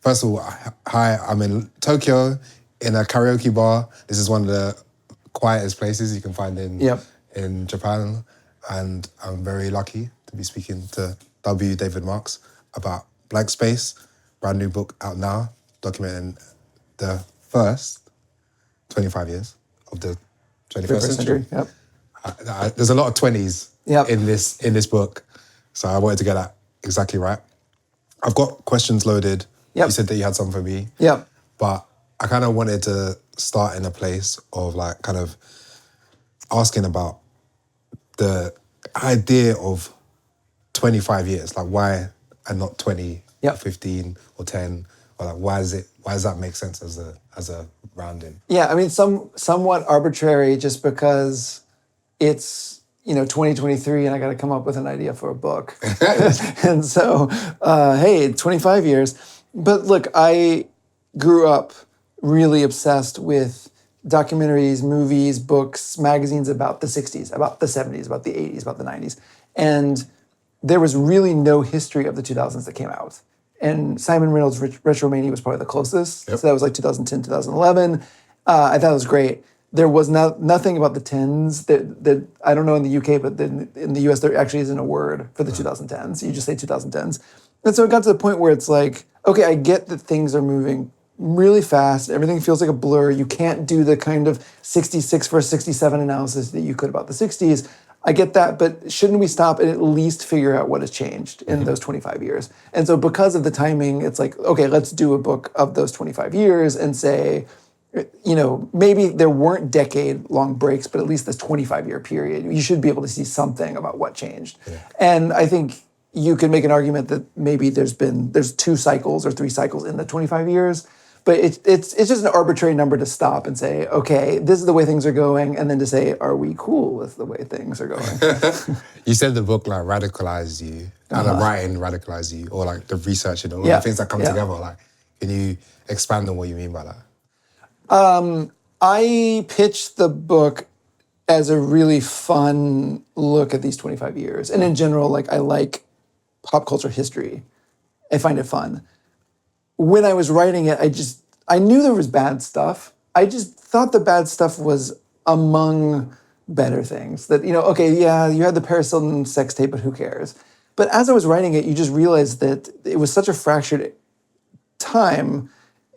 First of all, hi, I'm in Tokyo in a karaoke bar. This is one of the quietest places you can find in Japan. And I'm very lucky to be speaking to W.David Marx about Blank Space, brand new book out now, documenting the first 25 years of the 21st century. Yep. There's a lot of 20s in this book, so I wanted to get that exactly right. I've got questions loaded. Yep. You said that you had some for me. Yep. But I kind of wanted to start in a place of like kind of asking about the idea of 25 years, like why and not 20 or 15 or 10, or like why does that make sense as a rounding? Yeah, I mean, somewhat arbitrary just because it's 2023 and I got to come up with an idea for a book. And so, hey, 25 years. But look, I grew up really obsessed with documentaries, movies, books, magazines about the 60s, about the 70s, about the 80s, about the 90s. And there was really no history of the 2000s that came out. And Simon Reynolds' Retromania was probably the closest. Yep. So that was like 2010, 2011. I thought it was great. There was nothing about the 10s that I don't know in the UK, but in the US there actually isn't a word for the 2010s. You just say 2010s. And so it got to the point where it's like, okay, I get that things are moving really fast. Everything feels like a blur. You can't do the kind of 66 versus 67 analysis that you could about the 60s. I get that, but shouldn't we stop and at least figure out what has changed in those 25 years? And so because of the timing, it's like, okay, let's do a book of those 25 years and say, maybe there weren't decade-long breaks, but at least this 25-year period, you should be able to see something about what changed. Yeah. And I think you could make an argument that maybe there's 2 cycles or 3 cycles in the 25 years, but it's just an arbitrary number to stop and say, okay, this is the way things are going, and then to say, are we cool with the way things are going? You said the book like radicalized you, and the writing radicalized you, or like the research and all the things that come together. Like, can you expand on what you mean by that? I pitched the book as a really fun look at these 25 years. And in general, like I like pop culture history. I find it fun. When I was writing it, I knew there was bad stuff. I just thought the bad stuff was among better things. That, you had the Paris Hilton sex tape, but who cares? But as I was writing it, you just realized that it was such a fractured time,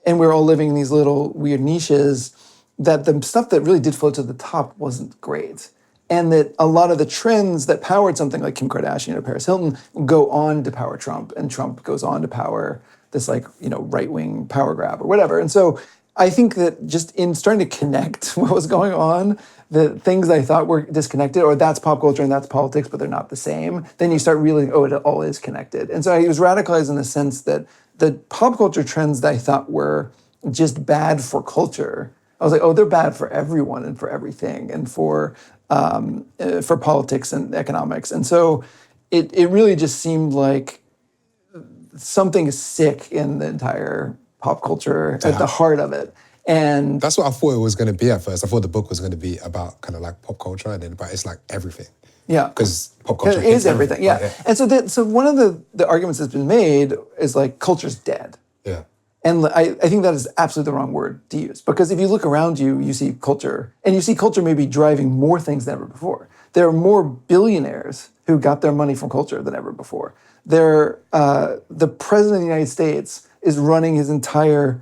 and we were all living in these little weird niches, that the stuff that really did float to the top wasn't great. And that a lot of the trends that powered something like Kim Kardashian or Paris Hilton go on to power Trump, and Trump goes on to power this right-wing power grab or whatever. And so I think that just in starting to connect what was going on, the things I thought were disconnected, or that's pop culture and that's politics, but they're not the same, then you start realizing, it all is connected. And so I was radicalized in the sense that the pop culture trends that I thought were just bad for culture, I was like, they're bad for everyone and for everything and for politics and economics. And so it really just seemed like something sick in the entire pop culture at the heart of it. And that's what I thought it was going to be at first. I thought the book was going to be about kind of like pop culture, but it's like everything. Yeah. Because pop culture is everything. Yeah. And so one of the arguments that's been made is like culture's dead. Yeah. And I think that is absolutely the wrong word to use, because if you look around you, you see culture, and you see culture maybe driving more things than ever before. There are more billionaires who got their money from culture than ever before. The president of the United States is running his entire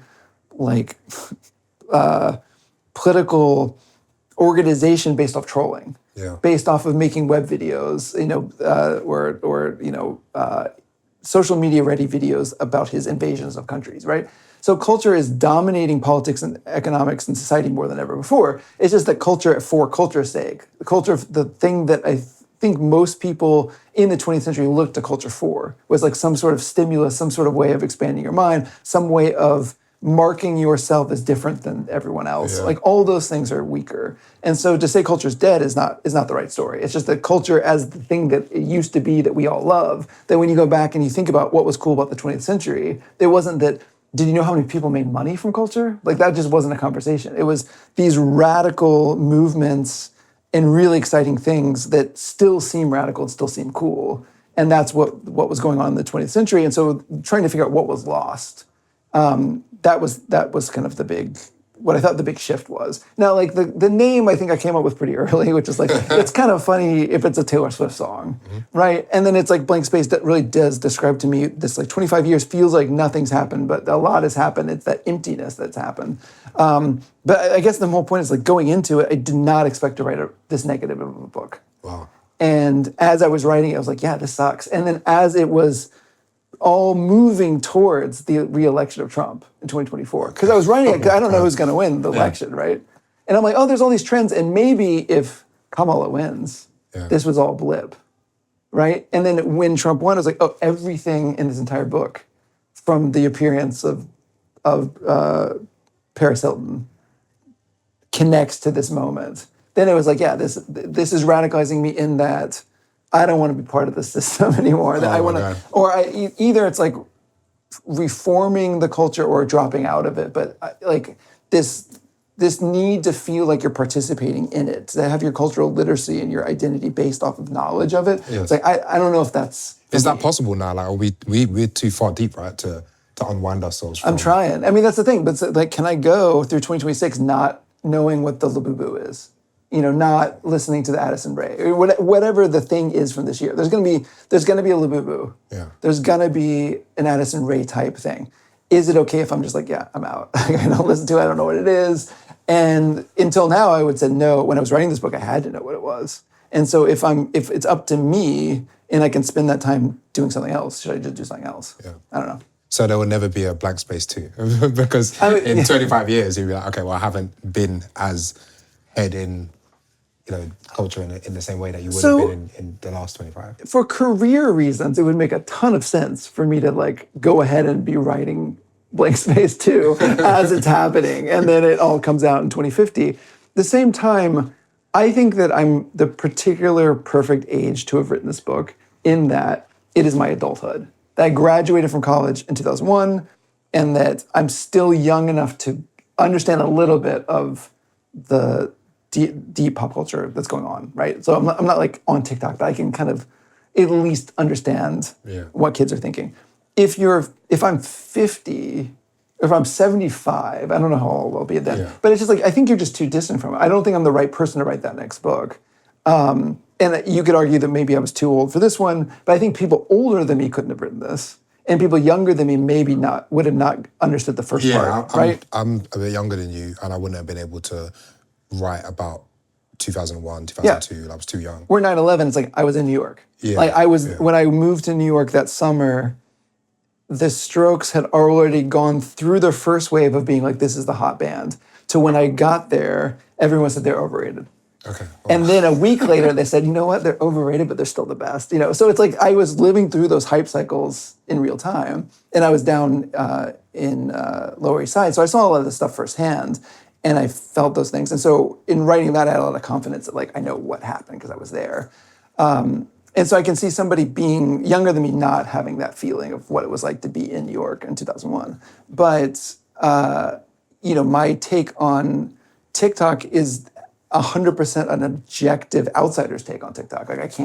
political organization based off trolling, based off of making web videos, or social media ready videos about his invasions of countries, right? So culture is dominating politics and economics and society more than ever before. It's just that culture for culture's sake, the thing that I think most people in the 20th century looked to culture for was like some sort of stimulus, some sort of way of expanding your mind, some way of marking yourself as different than everyone else. Like all those things are weaker. And so to say culture's dead is not the right story. It's just that culture as the thing that it used to be that we all love, that when you go back and you think about what was cool about the 20th century, it wasn't that, did you know how many people made money from culture? Like that just wasn't a conversation. It was these radical movements and really exciting things that still seem radical and still seem cool. And that's what was going on in the 20th century. And so trying to figure out what was lost That was kind of what I thought the big shift was. Now, like the name, I think I came up with pretty early, which is like, it's kind of funny if it's a Taylor Swift song, right? And then it's like blank space that really does describe to me this like 25 years feels like nothing's happened, but a lot has happened. It's that emptiness that's happened. But I guess the whole point is like going into it, I did not expect to write this negative of a book. Wow. And as I was writing it, I was like, yeah, this sucks. And then as it was all moving towards the re-election of Trump in 2024. Because I was writing it, 'cause I don't know who's going to win the election, right? And I'm like, oh, there's all these trends, and maybe if Kamala wins, this was all blip, right? And then when Trump won, I was like, oh, everything in this entire book, from the appearance of Paris Hilton, connects to this moment. Then it was like, yeah, this is radicalizing me in that I don't want to be part of the system anymore. That I want to, either it's like reforming the culture or dropping out of it. But like this need to feel like you're participating in it, to have your cultural literacy and your identity based off of knowledge of it. Yes. It's like I don't know if that's. Is that possible now? Like, we're too far deep, right, to unwind ourselves from. I'm trying. I mean, that's the thing. But like, can I go through 2026 not knowing what the Labubu is? You know, not listening to the Addison Rae, or whatever the thing is from this year. There's gonna be a Labubu. Yeah. There's gonna be an Addison Rae type thing. Is it okay if I'm just like, yeah, I'm out? I don't listen to it. I don't know what it is. And until now, I would say no. When I was writing this book, I had to know what it was. And so if it's up to me and I can spend that time doing something else, should I just do something else? Yeah. I don't know. So there will never be a blank space too, because in 25 years you'll be like, okay, well, I haven't been as head in, culture in the same way that you would have been in the last 25. For career reasons, it would make a ton of sense for me to like go ahead and be writing blank space too as it's happening, and then it all comes out in 2050. At the same time, I think that I'm the particular perfect age to have written this book in that it is my adulthood. That I graduated from college in 2001, and that I'm still young enough to understand a little bit of the deep pop culture that's going on, right? So I'm not like on TikTok, but I can kind of at least understand what kids are thinking. If I'm 50, if I'm 75, I don't know how old I'll be then, but it's just like, I think you're just too distant from it. I don't think I'm the right person to write that next book. And you could argue that maybe I was too old for this one, but I think people older than me couldn't have written this. And people younger than me would have not understood the first part, right? I'm a bit younger than you, and I wouldn't have been able to write about 2001, 2002. I was too young. We're 9/11. It's like I was in New York. Yeah. Like when I moved to New York that summer, the Strokes had already gone through their first wave of being like, this is the hot band, to when I got there, everyone said they're overrated. Okay. Well. And then a week later, they said, you know what? They're overrated, but they're still the best. So it's like I was living through those hype cycles in real time, and I was down in Lower East Side, so I saw a lot of this stuff firsthand. And I felt those things. And so in writing that, I had a lot of confidence that like I know what happened because I was there. And so I can see somebody being younger than me not having that feeling of what it was like to be in New York in 2001. But, my take on TikTok is 100% an objective outsider's take on TikTok. Like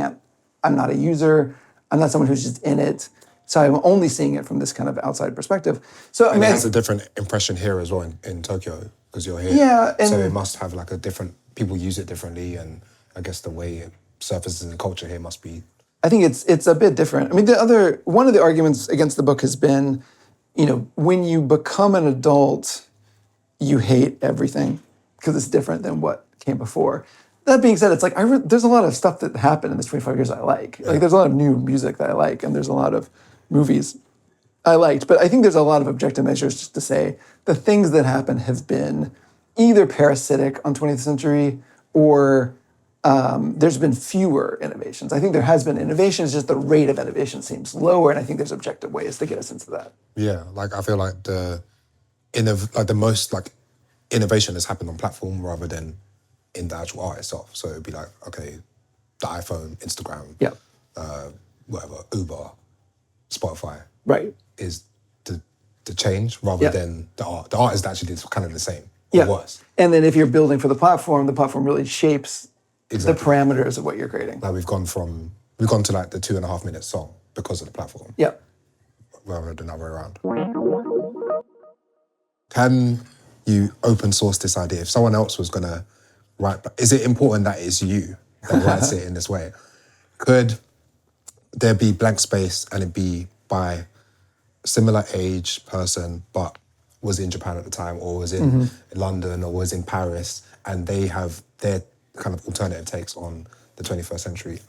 I'm not a user. I'm not someone who's just in it. So I'm only seeing it from this kind of outside perspective. So I mean, it has a different impression here as well in Tokyo, because you're here. Yeah. So it must have like people use it differently, and I guess the way it surfaces in culture here must be. I think it's a bit different. I mean, one of the arguments against the book has been, when you become an adult, you hate everything because it's different than what came before. That being said, it's like there's a lot of stuff that happened in this 25 years I like. Yeah. Like there's a lot of new music that I like, and there's a lot of movies I liked. But I think there's a lot of objective measures just to say the things that happen have been either parasitic on 20th century or there's been fewer innovations. I think there has been innovations, just the rate of innovation seems lower, and I think there's objective ways to get us into that. Yeah, like I feel like the most innovation has happened on platform rather than in the actual art itself. So it'd be like, okay, the iPhone, Instagram, whatever, Uber, Spotify, right, is the change rather than the art. The art is actually kind of the same, or worse. And then if you're building for the platform really shapes the parameters of what you're creating. Like we've gone to like the 2.5 minute song because of the platform. Yeah. Rather than the other way around. can you open source this idea? If someone else was gonna write, is it important that it's you that writes it in this way? Could there be blank space and it be by similar age person, but was in Japan at the time, or was in London, or was in Paris, and they have their kind of alternative takes on the 21st century?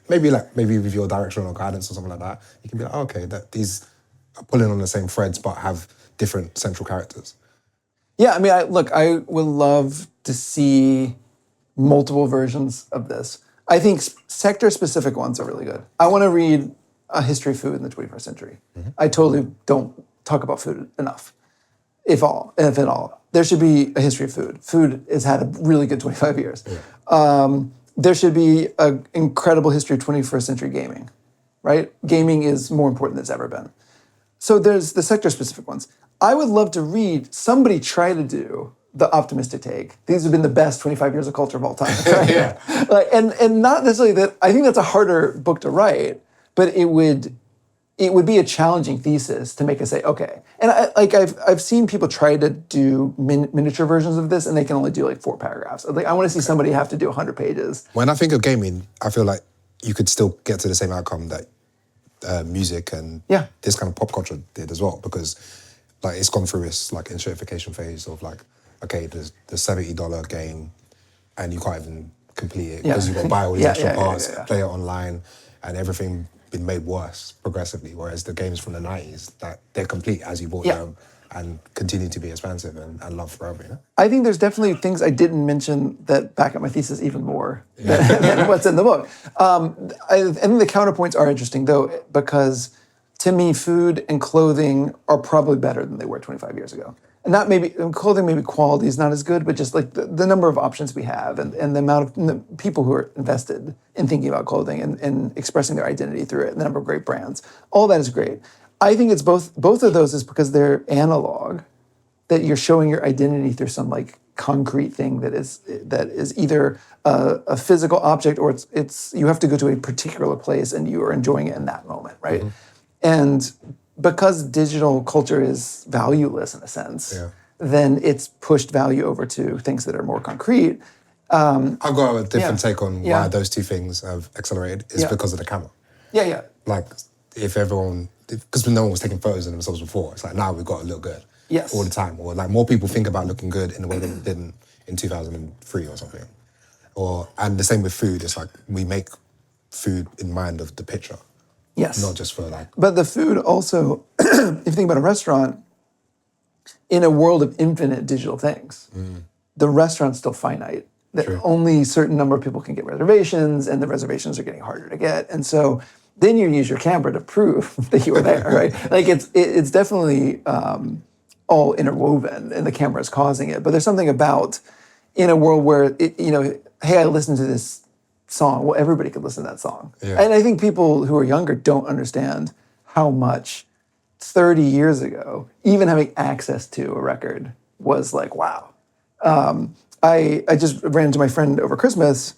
Maybe with your direction or guidance or something like that, you can be like, oh, okay, that these are pulling on the same threads, but have different central characters. Yeah, I mean, I would love to see multiple versions of this. I think sector-specific ones are really good. I want to read a history of food in the 21st century. I totally don't talk about food enough, if at all. There should be a history of food. Food has had a really good 25 years. Yeah. There should be an incredible history of 21st century gaming, right? Gaming is more important than it's ever been. So there's the sector-specific ones. I would love to read somebody try to do the optimistic take. These have been the best 25 years of culture of all time. Right? Yeah. And not necessarily that. I think that's a harder book to write, but it would be a challenging thesis to make us say, okay. And I've seen people try to do miniature versions of this, and they can only do like 4 paragraphs. I want to see somebody have to do 100 pages. When I think of gaming, I feel like you could still get to the same outcome that music and this kind of pop culture did as well, because like it's gone through its like enshrification phase of like, okay, there's the $70 game, and you can't even complete it because you've got to buy all these extra parts, play it online, and everything been made worse progressively. Whereas the games from the 90s, that they're complete as you bought them and continue to be expansive and loved forever. You know? I think there's definitely things I didn't mention that back up my thesis even more than what's in the book. I think the counterpoints are interesting though, because to me, food and clothing are probably better than they were 25 years ago. And not maybe clothing, maybe quality is not as good, but just like the number of options we have and the amount of people who are invested in thinking about clothing and expressing their identity through it, and the number of great brands, all that is great. I think it's both of those is because they're analog, that you're showing your identity through some like concrete thing that is either a physical object or it's you have to go to a particular place and you are enjoying it in that moment, right? And because digital culture is valueless in a sense, then it's pushed value over to things that are more concrete. I've got a different take on why those two things have accelerated. It's because of the camera. Yeah. Like, because no one was taking photos of themselves before, it's like now we've got to look good all the time. Or like more people think about looking good in the way they didn't in 2003 or something. And the same with food. It's like we make food in mind of the picture. Yes. Not just for like... But the food also, if you think about a restaurant, in a world of infinite digital things, the restaurant's still finite. That only a certain number of people can get reservations, and the reservations are getting harder to get. And so then you use your camera to prove that you were there, right? Like it's definitely all interwoven, and the camera is causing it. But there's something about in a world where, hey, I listened to this song. Well, everybody could listen to that song. Yeah. And I think people who are younger don't understand how much 30 years ago, even having access to a record was like, wow. I just ran into my friend over Christmas,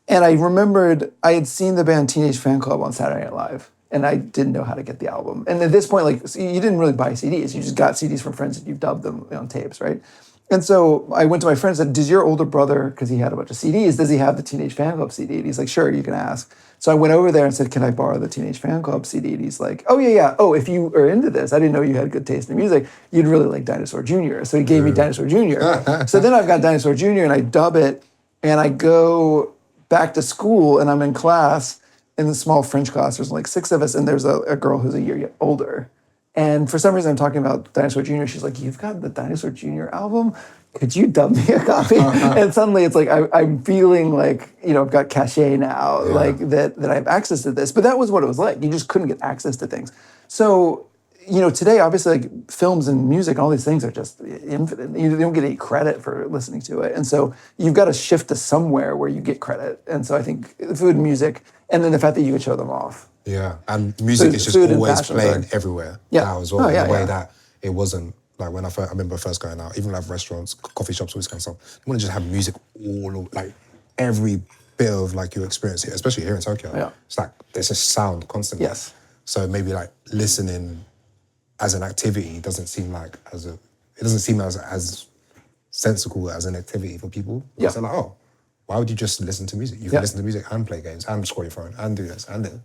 and I remembered I had seen the band Teenage Fan Club on Saturday Night Live, and I didn't know how to get the album. And at this point, like, you didn't really buy CDs. You just got CDs from friends and you dubbed them on tapes, right? And so I went to my friend and said, does your older brother, because he had a bunch of CDs, does he have the Teenage Fan Club CD? And he's like, sure, you can ask. So I went over there and said, can I borrow the Teenage Fan Club CD? And he's like, oh, yeah. Oh, if you are into this, I didn't know you had good taste in music. You'd really like Dinosaur Jr. So he gave me Dinosaur Jr. So then I've got Dinosaur Jr. and I dub it, and I go back to school, and I'm in class, in the small French class. There's like 6 of us, and there's a girl who's a year older. And for some reason, I'm talking about Dinosaur Jr. She's like, you've got the Dinosaur Jr. album? Could you dub me a copy? And suddenly it's like, I'm feeling like, I've got cachet now, like that I have access to this. But that was what it was like. You just couldn't get access to things. So, today, obviously, like films and music, all these things are just infinite. You don't get any credit for listening to it. And so you've got to shift to somewhere where you get credit. And so I think food and music, and then the fact that you could show them off. Yeah, and music is just always playing everywhere now as well, in a way that it wasn't. Like when I remember first going out, even like restaurants, coffee shops, all this kind of stuff, you want to just have music like every bit of like your experience here, especially here in Tokyo. Yeah. It's like there's a sound constantly. Yes. So maybe like listening as an activity doesn't seem like it doesn't seem as sensible as an activity for people. Yeah. They're like, oh, why would you just listen to music? You can listen to music and play games and scroll your phone and do this and then.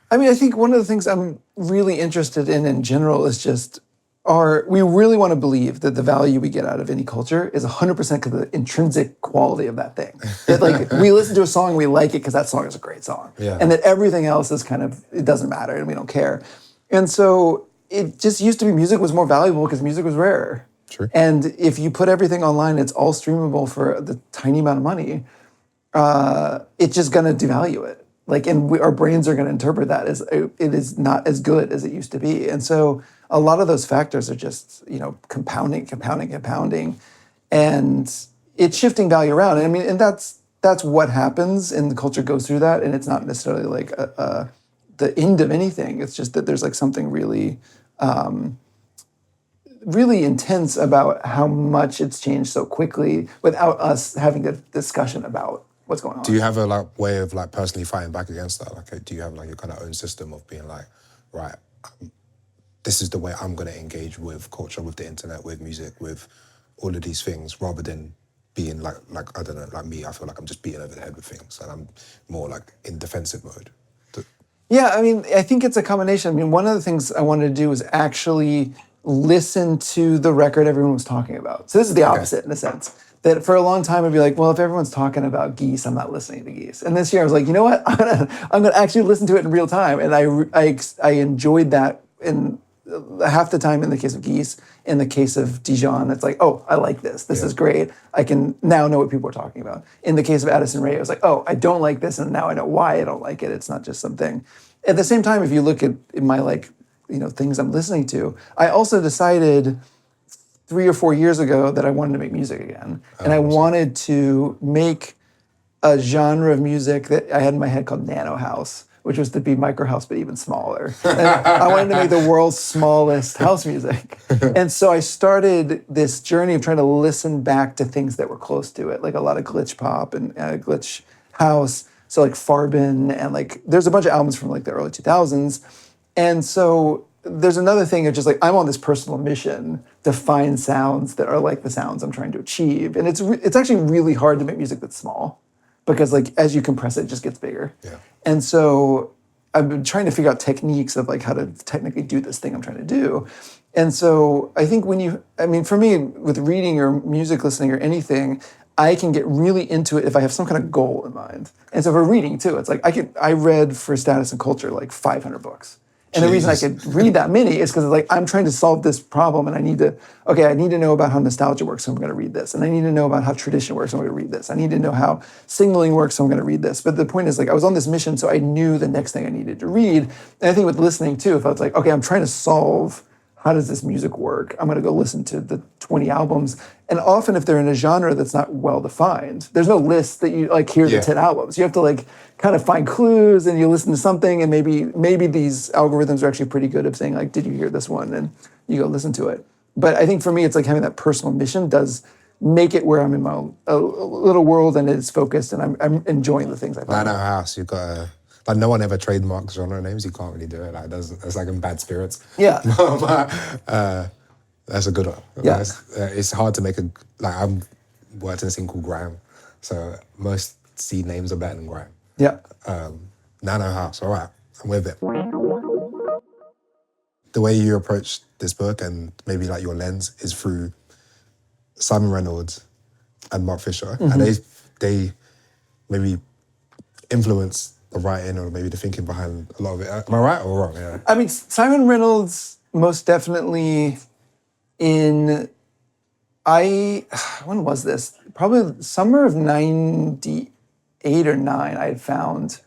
I mean, I think one of the things I'm really interested in general is just we really want to believe that the value we get out of any culture is 100% because of the intrinsic quality of that thing. That like we listen to a song, we like it because that song is a great song. Yeah. And that everything else is it doesn't matter and we don't care. And so it just used to be music was more valuable because music was rarer. True. And if you put everything online, it's all streamable for the tiny amount of money, it's just going to devalue it. Like, and our brains are going to interpret that as it is not as good as it used to be. And so a lot of those factors are just, compounding. And it's shifting value around. I mean, and that's what happens, and the culture goes through that. And it's not necessarily like the end of anything. It's just that there's like something really, really intense about how much it's changed so quickly without us having a discussion about what's going on. Do you have a way of personally fighting back against that? Like, do you have your kind of own system of being like, right, this is the way I'm going to engage with culture, with the internet, with music, with all of these things, rather than being like I don't know, like me, I feel like I'm just beating over the head with things, and I'm more like in defensive mode. Yeah, I mean, I think it's a combination. I mean, one of the things I wanted to do was actually listen to the record everyone was talking about. So this is the opposite in a sense. That for a long time I'd be like, well, if everyone's talking about Geese, I'm not listening to Geese. And this year I was like, you know what? I'm gonna actually listen to it in real time. And I enjoyed that in half the time in the case of Geese. In the case of Dijon, it's like, oh, I like this. This is great. I can now know what people are talking about. In the case of Addison Rae, I was like, oh, I don't like this, and now I know why I don't like it. It's not just something. At the same time, if you look at my things I'm listening to, I also decided 3 or 4 years ago that I wanted to make music again. And I wanted to make a genre of music that I had in my head called Nano House, which was to be micro house, but even smaller. And I wanted to make the world's smallest house music. And so I started this journey of trying to listen back to things that were close to it, like a lot of glitch pop and glitch house. So like Farbin and there's a bunch of albums from the early 2000s. And so there's another thing of just I'm on this personal mission to find sounds that are like the sounds I'm trying to achieve. And it's actually really hard to make music that's small because as you compress it, it just gets bigger. Yeah. And so I've been trying to figure out techniques of how to technically do this thing I'm trying to do. And so I think for me, with reading or music listening or anything, I can get really into it if I have some kind of goal in mind. And so for reading too, it's I read for Status and Culture 500 books. And the reason I could read that many is because I'm trying to solve this problem and I need to know about how nostalgia works, so I'm going to read this. And I need to know about how tradition works, so I'm going to read this. I need to know how signaling works, so I'm going to read this. But the point is I was on this mission, so I knew the next thing I needed to read. And I think with listening too, if I was okay, I'm trying to solve how does this music work? I'm going to go listen to the 20 albums. And often if they're in a genre that's not well defined, there's no list that you here are the 10 albums. You have to kind of find clues and you listen to something and maybe these algorithms are actually pretty good at saying did you hear this one? And you go listen to it. But I think for me, it's having that personal mission does make it where I'm in my a little world and it's focused and I'm enjoying the things I find. Nano House, you've got to... no one ever trademarks genre names. You can't really do it. That's in Bad Spirits. Yeah. But, that's a good one. Yeah. It's hard to make I'm worked in a scene called grime. So most seed names are better than grime. Yeah. Nano House, all right. I'm with it. The way you approach this book and maybe your lens is through Simon Reynolds and Mark Fisher. Mm-hmm. And they maybe influence the writing or maybe the thinking behind a lot of it. Am I right or wrong? Yeah. I mean, Simon Reynolds most definitely when was this? Probably summer of 98 or 9, I had found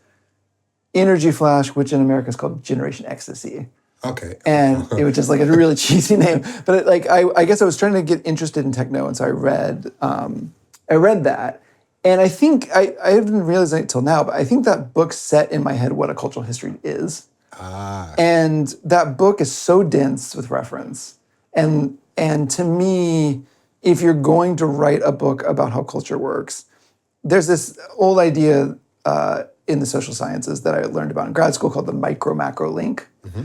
Energy Flash, which in America is called Generation Ecstasy. Okay. And it was just a really cheesy name. But I guess I was trying to get interested in techno, and so I read that. And I think, I didn't realize it until now, but I think that book set in my head what a cultural history is. Ah. And that book is so dense with reference. And to me, if you're going to write a book about how culture works, there's this old idea in the social sciences that I learned about in grad school called the micro-macro link. Mm-hmm.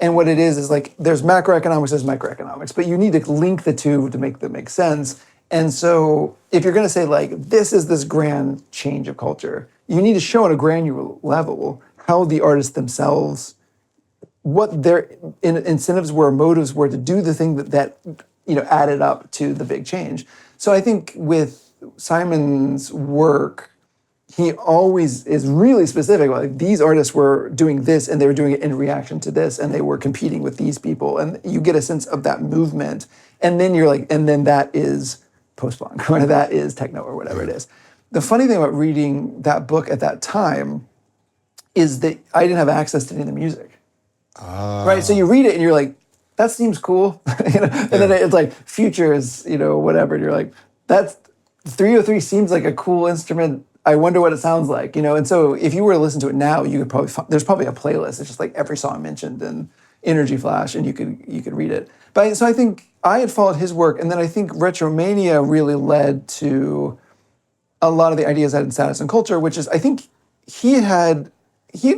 And what it is like there's macroeconomics, there's microeconomics, but you need to link the two to make them make sense. And so if you're going to say like this is this grand change of culture, you need to show at a granular level how the artists themselves, what their incentives were, motives were to do the thing that added up to the big change. So I think with Simon's work, he always is really specific. Like these artists were doing this, and they were doing it in reaction to this, and they were competing with these people, and you get a sense of that movement. And then you're like, and then that is post-punk, or that is techno, or whatever it is. The funny thing about reading that book at that time is that I didn't have access to any of the music. Right? So you read it, and you're like, that seems cool. And then it's like Futures, whatever. And you're like, that's 303 seems like a cool instrument. I wonder what it sounds like, And so if you were to listen to it now, you could probably there's probably a playlist. It's just like every song mentioned in Energy Flash, and you could read it. But so I think I had followed his work, and then I think Retromania really led to a lot of the ideas I had in Status and Culture, which is I think he had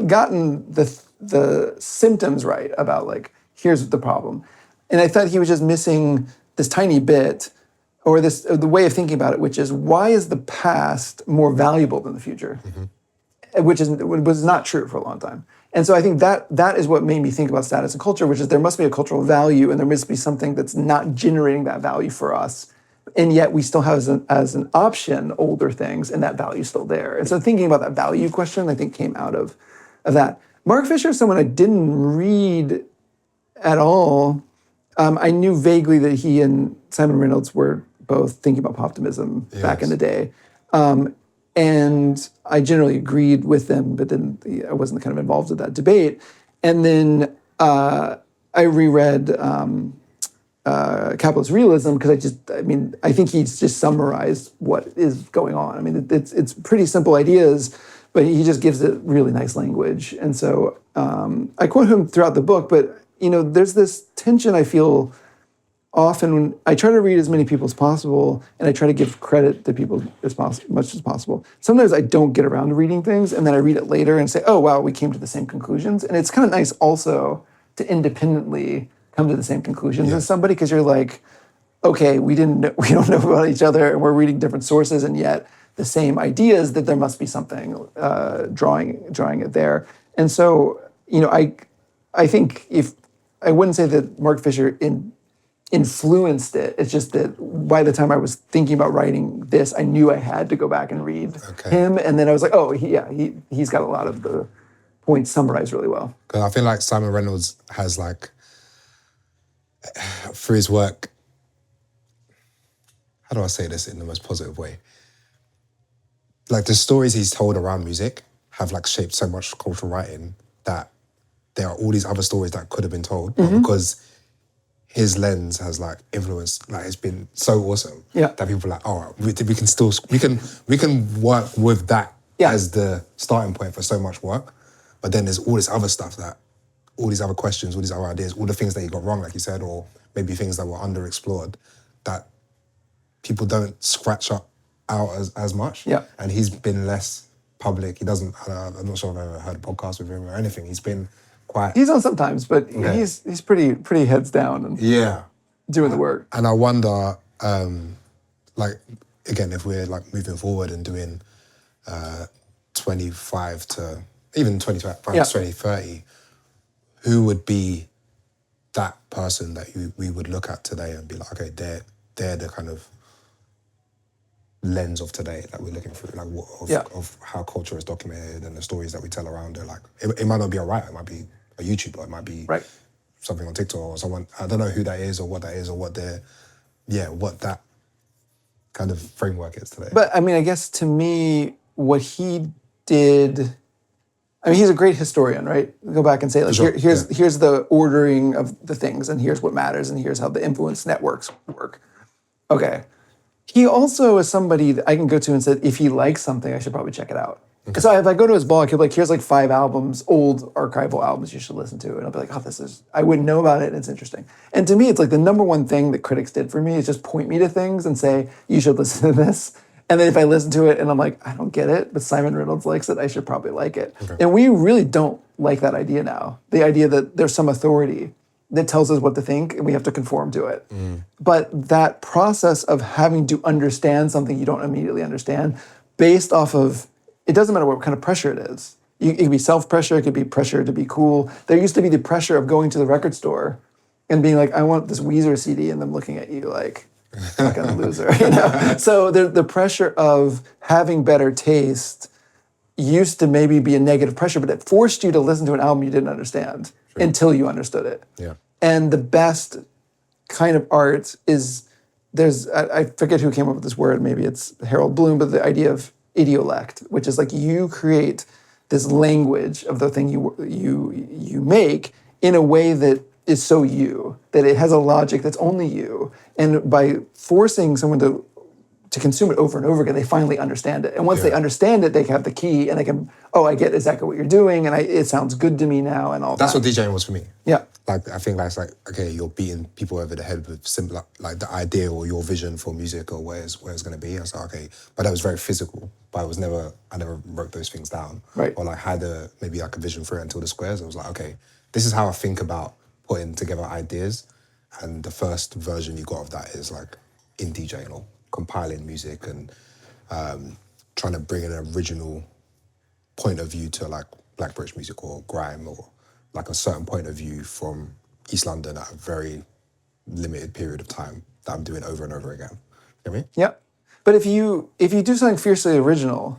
gotten the symptoms right about like here's the problem, and I thought he was just missing this tiny bit. Or the way of thinking about it, which is why is the past more valuable than the future, which was not true for a long time. And so I think that is what made me think about Status and Culture, which is there must be a cultural value, and there must be something that's not generating that value for us, and yet we still have as an option older things, and that value is still there. And so thinking about that value question, I think came out of that. Mark Fisher is someone I didn't read at all. I knew vaguely that he and Simon Reynolds were both thinking about poptimism back in the day. And I generally agreed with them, but then I wasn't kind of involved with that debate. And then I reread Capitalist Realism because I think he's just summarized what is going on. I mean, it's pretty simple ideas, but he just gives it really nice language. And so I quote him throughout the book, but there's this tension I feel often when I try to read as many people as possible, and I try to give credit to people as much as possible. Sometimes I don't get around to reading things, and then I read it later and say, oh, wow, we came to the same conclusions. And it's kind of nice also to independently come to the same conclusions as somebody, because you're like, okay, we don't know about each other, and we're reading different sources, and yet the same ideas, that there must be something drawing it there. And so, I think I wouldn't say that Mark Fisher influenced it. It's just that by the time I was thinking about writing this, I knew I had to go back and read him. And then I was like, oh, he's got a lot of the points summarized really well. Because I feel like Simon Reynolds has like, through his work, how do I say this in the most positive way? Like the stories he's told around music have like shaped so much cultural writing that there are all these other stories that could have been told, but because his lens has like influenced, like it's been so awesome that people are like, oh, we can work with that as the starting point for so much work. But then there's all this other stuff all these other questions, all these other ideas, all the things that he got wrong, like you said, or maybe things that were underexplored that people don't scratch up out as much. Yeah. And he's been less public. He doesn't, I'm not sure if I've ever heard a podcast with him or anything. He's been quite... He's on sometimes, but he's pretty heads down and doing the work. And I wonder, like, again, if we're like moving forward and doing 25 to, even 25 to 2030, who would be that person that we would look at today and be like, okay, they're the kind of lens of today that we're looking through, like of how culture is documented and the stories that we tell around it. Like it might not be a writer, it might be a YouTuber, it might be something on TikTok or someone, I don't know who that is or what that is or what that kind of framework is today. But I mean, I guess to me, what he did, I mean, he's a great historian, right? Go back and say, like, here's the ordering of the things, and here's what matters, and here's how the influence networks work. Okay. He also is somebody that I can go to and say, if he likes something, I should probably check it out. Okay. So if I go to his blog, he'll be like, here's like 5 albums, old archival albums you should listen to. And I'll be like, oh, I wouldn't know about it, and it's interesting. And to me, it's like the number one thing that critics did for me is just point me to things and say, you should listen to this. And then if I listen to it and I'm like, I don't get it, but Simon Reynolds likes it, I should probably like it. Okay. And we really don't like that idea now. The idea that there's some authority that tells us what to think and we have to conform to it. But that process of having to understand something you don't immediately understand based off of, it doesn't matter what kind of pressure it is. It could be self-pressure, it could be pressure to be cool. There used to be the pressure of going to the record store and being like, I want this Weezer CD, and them looking at you like, fucking loser. So the pressure of having better taste used to maybe be a negative pressure, but it forced you to listen to an album you didn't understand until you understood it. Yeah. And the best kind of art is, I forget who came up with this word, maybe it's Harold Bloom, but the idea of idiolect, which is like you create this language of the thing you make in a way that is so you, that it has a logic that's only you. And by forcing someone to consume it over and over again, they finally understand it. And once they understand it, they have the key and they can, I get exactly what you're doing and it sounds good to me now and all That's that. what DJing was for me. Yeah. Like, I think that's like, okay, you're beating people over the head with simple, like the idea or your vision for music or where it's going to be. I was like, okay, but that was very physical. But I never wrote those things down. Right. Or like had maybe like a vision for it until the squares. I was like, okay, this is how I think about putting together ideas. And the first version you got of that is like in DJing or compiling music and trying to bring an original point of view to like Black British music or grime or like a certain point of view from East London at a very limited period of time that I'm doing over and over again. You know what I mean? Yeah. But if you do something fiercely original,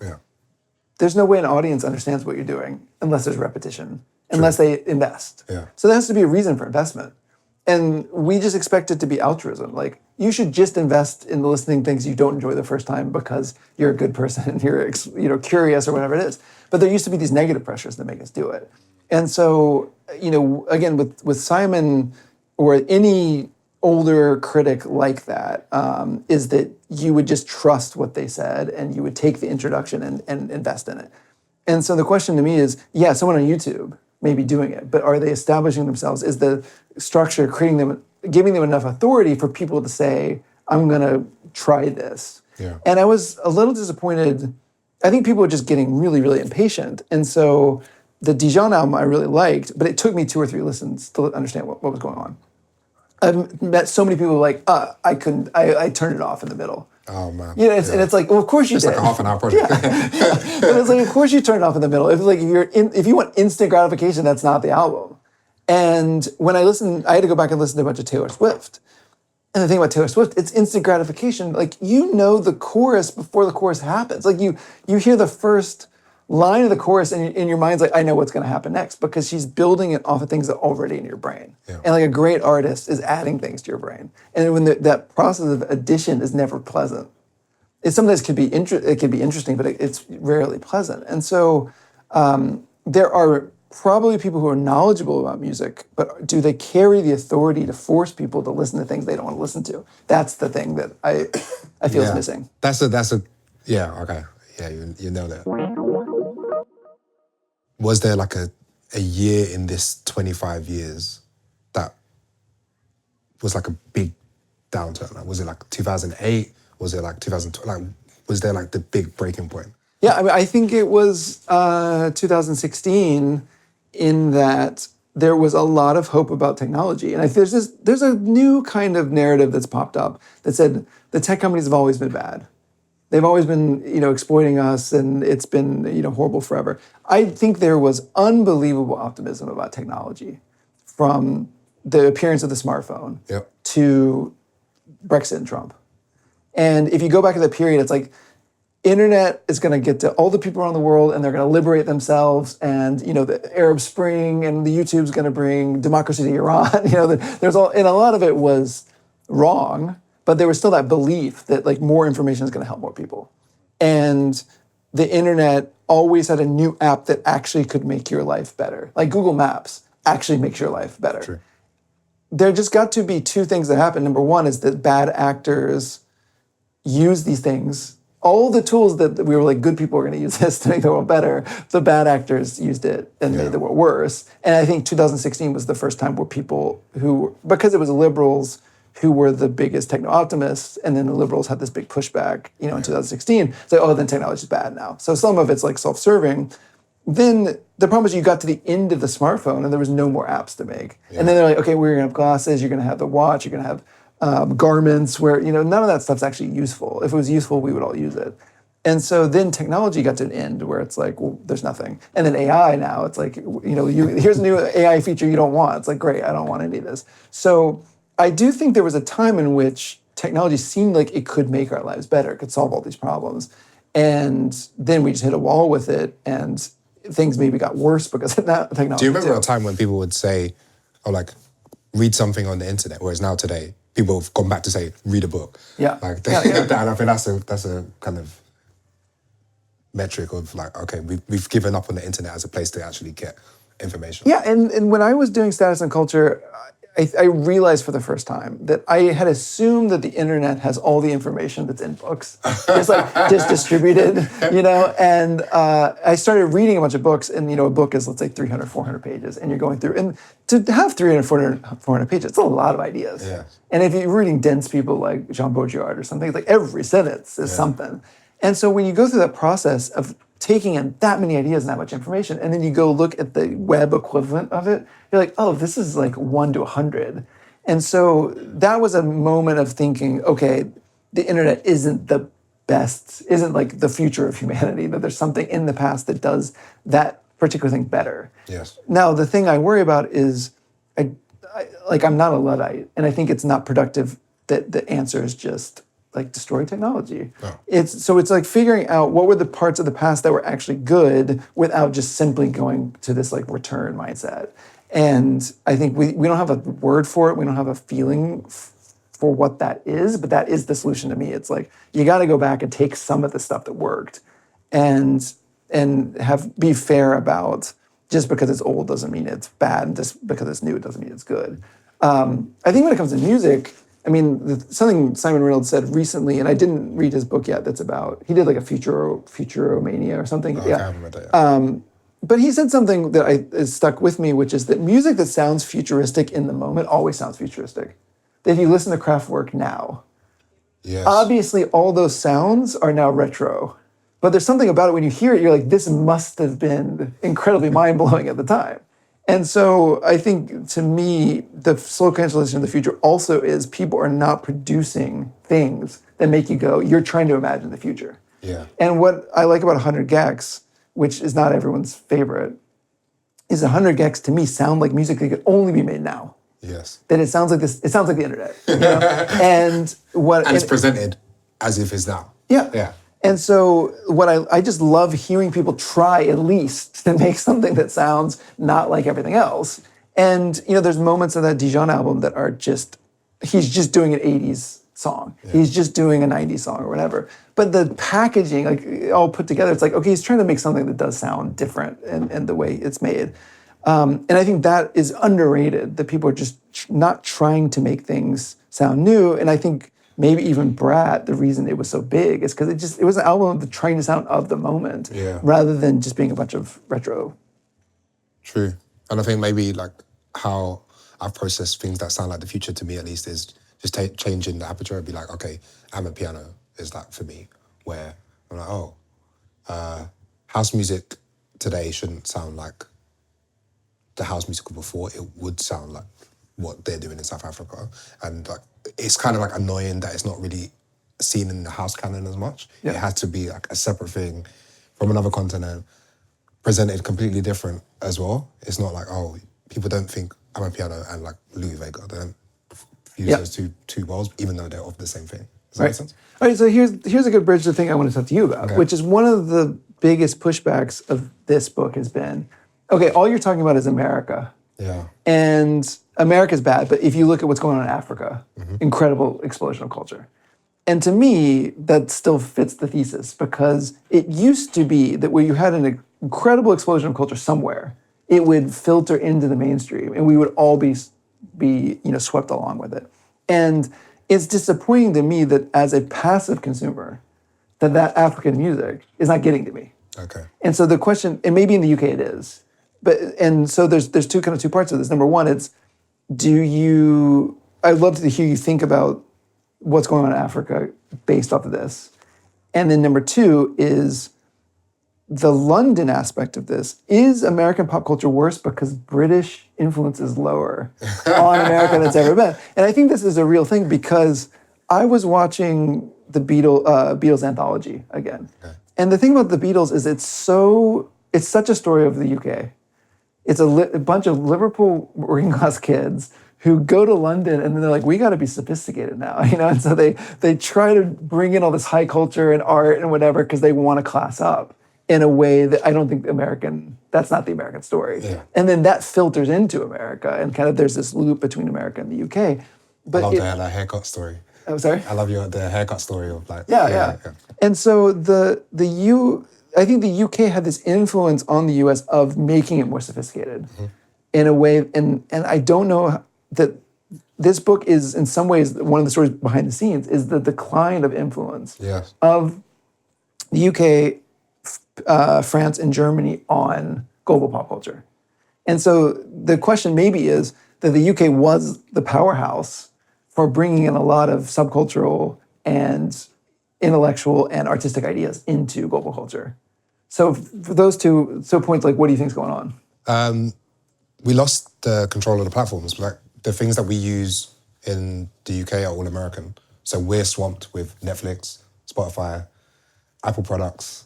there's no way an audience understands what you're doing unless there's repetition, unless they invest. Yeah. So there has to be a reason for investment. And we just expect it to be altruism. Like, you should just invest in listening things you don't enjoy the first time because you're a good person and you're curious or whatever it is. But there used to be these negative pressures that make us do it. And so, again, with Simon or any older critic like that, is that you would just trust what they said and you would take the introduction and invest in it. And so the question to me is, someone on YouTube may be doing it, but are they establishing themselves? Is the structure giving them enough authority for people to say, I'm going to try this? Yeah. And I was a little disappointed. I think people were just getting really, really impatient. And so the Dijon album I really liked, but it took me 2 or 3 listens to understand what was going on. I've met so many people like, I turned it off in the middle. Oh, man. And it's like, well, of course you did. It's like a half an hour project. But it's like, of course you turn it off in the middle. If you want instant gratification, that's not the album. And when I listened, I had to go back and listen to a bunch of Taylor Swift. And the thing about Taylor Swift, it's instant gratification. Like, the chorus before the chorus happens. Like, you hear the first line of the chorus and in your mind's like, I know what's going to happen next, because she's building it off of things that are already in your brain. Yeah. And like a great artist is adding things to your brain. And when that process of addition is never pleasant. It sometimes can be interesting, but it's rarely pleasant. And so there are probably people who are knowledgeable about music, but do they carry the authority to force people to listen to things they don't want to listen to? That's the thing that I feel is missing. Okay. Yeah, you know that. Was there like a year in this 25 years that was like a big downturn? Like, was it like 2008? Was it like 2012? Like, was there like the big breaking point? Yeah, I mean, I think it was 2016 in that there was a lot of hope about technology. And there's a new kind of narrative that's popped up that said the tech companies have always been bad. They've always been, exploiting us, and it's been, horrible forever. I think there was unbelievable optimism about technology, from the appearance of the smartphone to Brexit and Trump. And if you go back to that period, it's like, internet is going to get to all the people around the world, and they're going to liberate themselves. And the Arab Spring and the YouTube's going to bring democracy to Iran. And a lot of it was wrong. But there was still that belief that like more information is going to help more people. And the internet always had a new app that actually could make your life better. Like Google Maps actually makes your life better. True. There just got to be 2 things that happen. Number one is that bad actors use these things. All the tools that we were like, good people are going to use this to make the world better, the bad actors used it and made the world worse. And I think 2016 was the first time where people because it was liberals who were the biggest techno-optimists, and then the liberals had this big pushback, in 2016, say, then technology is bad now. So some of it's like self-serving, then the problem is you got to the end of the smartphone and there was no more apps to make. Yeah. And then they're like, okay, we're gonna have glasses, you're gonna have the watch, you're gonna have garments where, none of that stuff's actually useful. If it was useful, we would all use it. And so then technology got to an end where it's like, well, there's nothing. And then AI now, it's like, here's a new AI feature you don't want. It's like, great, I don't want any of this. So I do think there was a time in which technology seemed like it could make our lives better, it could solve all these problems. And then we just hit a wall with it, and things maybe got worse because of that technology. Do you remember a time when people would say, oh, like, read something on the internet, whereas now today, people have gone back to say, read a book. Yeah. And I think that's a kind of metric of like, okay, we've given up on the internet as a place to actually get information. Yeah, and when I was doing Status and Culture, I realized for the first time that I had assumed that the internet has all the information that's in books, just distributed, and I started reading a bunch of books, and a book is, let's say, 300, 400 pages, and you're going through, and to have 300, 400 pages, it's a lot of ideas. Yeah. And if you're reading dense people like Jean Baudrillard or something, it's like every sentence is something. And so when you go through that process of taking in that many ideas and that much information, and then you go look at the web equivalent of it, you're like, oh, this is like 1 to 100. And so that was a moment of thinking, okay, the internet isn't the best, isn't like the future of humanity, that there's something in the past that does that particular thing better. Yes. Now, the thing I worry about is, I'm not a Luddite, and I think it's not productive that the answer is just like destroy technology. Oh. It's like figuring out what were the parts of the past that were actually good without just simply going to this like return mindset. And I think we don't have a word for it. We don't have a feeling for what that is, but that is the solution to me. It's like, you got to go back and take some of the stuff that worked and be fair about, just because it's old doesn't mean it's bad, and just because it's new, it doesn't mean it's good. I think when it comes to music, something Simon Reynolds said recently, and I didn't read his book yet, he did like a Futuromania or something. Oh, yeah. I can't remember that, yeah. But he said something that is stuck with me, which is that music that sounds futuristic in the moment always sounds futuristic. That if you listen to Kraftwerk now, yes, obviously all those sounds are now retro. But there's something about it when you hear it, you're like, this must have been incredibly mind-blowing at the time. And so I think, to me, the slow cancellation of the future also is people are not producing things that make you go, you're trying to imagine the future. Yeah. And what I like about 100 gecs, which is not everyone's favorite, is 100 gecs to me sound like music that could only be made now. Yes. That it sounds like this, it sounds like the internet. And it's presented as if it's now. Yeah. Yeah. And so what I just love hearing people try at least to make something that sounds not like everything else. And, there's moments of that Dijon album that are he's just doing an 80s song. Yeah. He's just doing a 90s song or whatever. But the packaging, like all put together, it's like, okay, he's trying to make something that does sound different in the way it's made. And I think that is underrated, that people are just not trying to make things sound new. And I think maybe even Brat, the reason it was so big is because it was an album of trying to sound of the moment, rather than just being a bunch of retro. True. And I think maybe like how I've processed things that sound like the future, to me at least, is just changing the aperture and be like, okay, Amapiano is that for me, where I'm like, house music today shouldn't sound like the house music before. It would sound like what they're doing in South Africa. And like, it's kind of like annoying that it's not really seen in the house canon as much. Yeah. It has to be like a separate thing from another continent, presented completely different as well. It's not like, people don't think Amapiano and like Louis Vega, they don't use those two worlds, even though they're of the same thing. Does that make sense? All right, so here's a good bridge to the thing I want to talk to you about, which is one of the biggest pushbacks of this book has been, okay, all you're talking about is America. Yeah. And America's bad, but if you look at what's going on in Africa, incredible explosion of culture. And to me, that still fits the thesis, because it used to be that where you had an incredible explosion of culture somewhere, it would filter into the mainstream and we would all be swept along with it. And it's disappointing to me that as a passive consumer, that African music is not getting to me. Okay. And so the question, and maybe in the UK it is, and so there's two parts of this. Number one, it's, I'd love to hear you think about what's going on in Africa based off of this. And then number two is, the London aspect of this, is American pop culture worse because British influence is lower on America than it's ever been? And I think this is a real thing because I was watching the Beatles anthology again. Okay. And the thing about the Beatles is it's such a story of the UK. It's a bunch of Liverpool working class kids who go to London and then they're like, we got to be sophisticated now, And so they try to bring in all this high culture and art and whatever because they want to class up in a way that I don't think that's not the American story. Yeah. And then that filters into America and kind of there's this loop between America and the UK. But I love the haircut story. I'm sorry? I love the haircut story of like... Yeah. And so I think the UK had this influence on the US of making it more sophisticated in a way, and I don't know that this book is in some ways one of the stories behind the scenes is the decline of influence of the UK, France, and Germany on global pop culture. And so the question maybe is that the UK was the powerhouse for bringing in a lot of subcultural and intellectual and artistic ideas into global culture. So for those two points, like, what do you think is going on? We lost the control of the platforms. Like the things that we use in the UK are all American. So we're swamped with Netflix, Spotify, Apple products,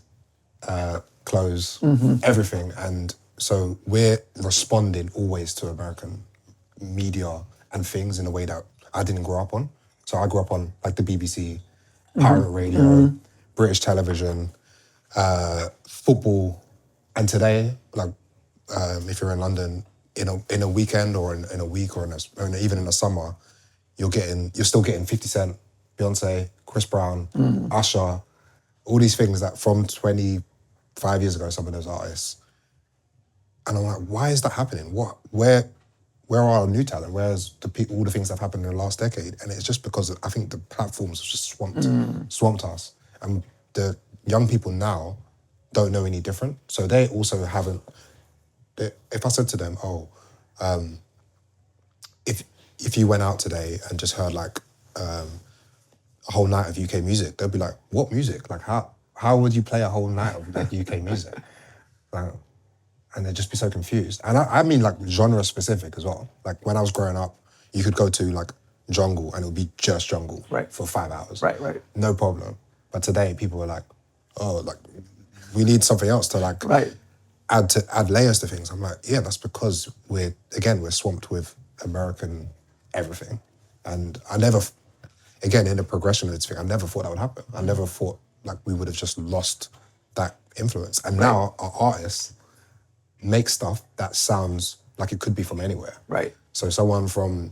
clothes, everything. And so we're responding always to American media and things in a way that I didn't grow up on. So I grew up on like the BBC, pirate radio, British television, football, and today, like if you're in London in a weekend or in a week or even in the summer, you're still getting 50 Cent, Beyonce, Chris Brown, Usher, all these things that from 25 years ago, some of those artists. And I'm like, why is that happening? Where are our new talent? Where's all the things that have happened in the last decade? And it's just because I think the platforms have just swamped us. And the young people now don't know any different. So they also haven't... If I said to them, if you went out today and just heard like a whole night of UK music, they'd be like, what music? Like how would you play a whole night of like UK music? Like, and they'd just be so confused. And I mean like genre specific as well. Like when I was growing up, you could go to like jungle and it would be just jungle for 5 hours. Right. No problem. But today people are like, we need something else to like add layers to things. I'm like, yeah, that's because we're swamped with American everything. And I never, again, in the progression of this thing, I never thought that would happen. I never thought like we would have just lost that influence. And now our artists make stuff that sounds like it could be from anywhere. Right. So someone from,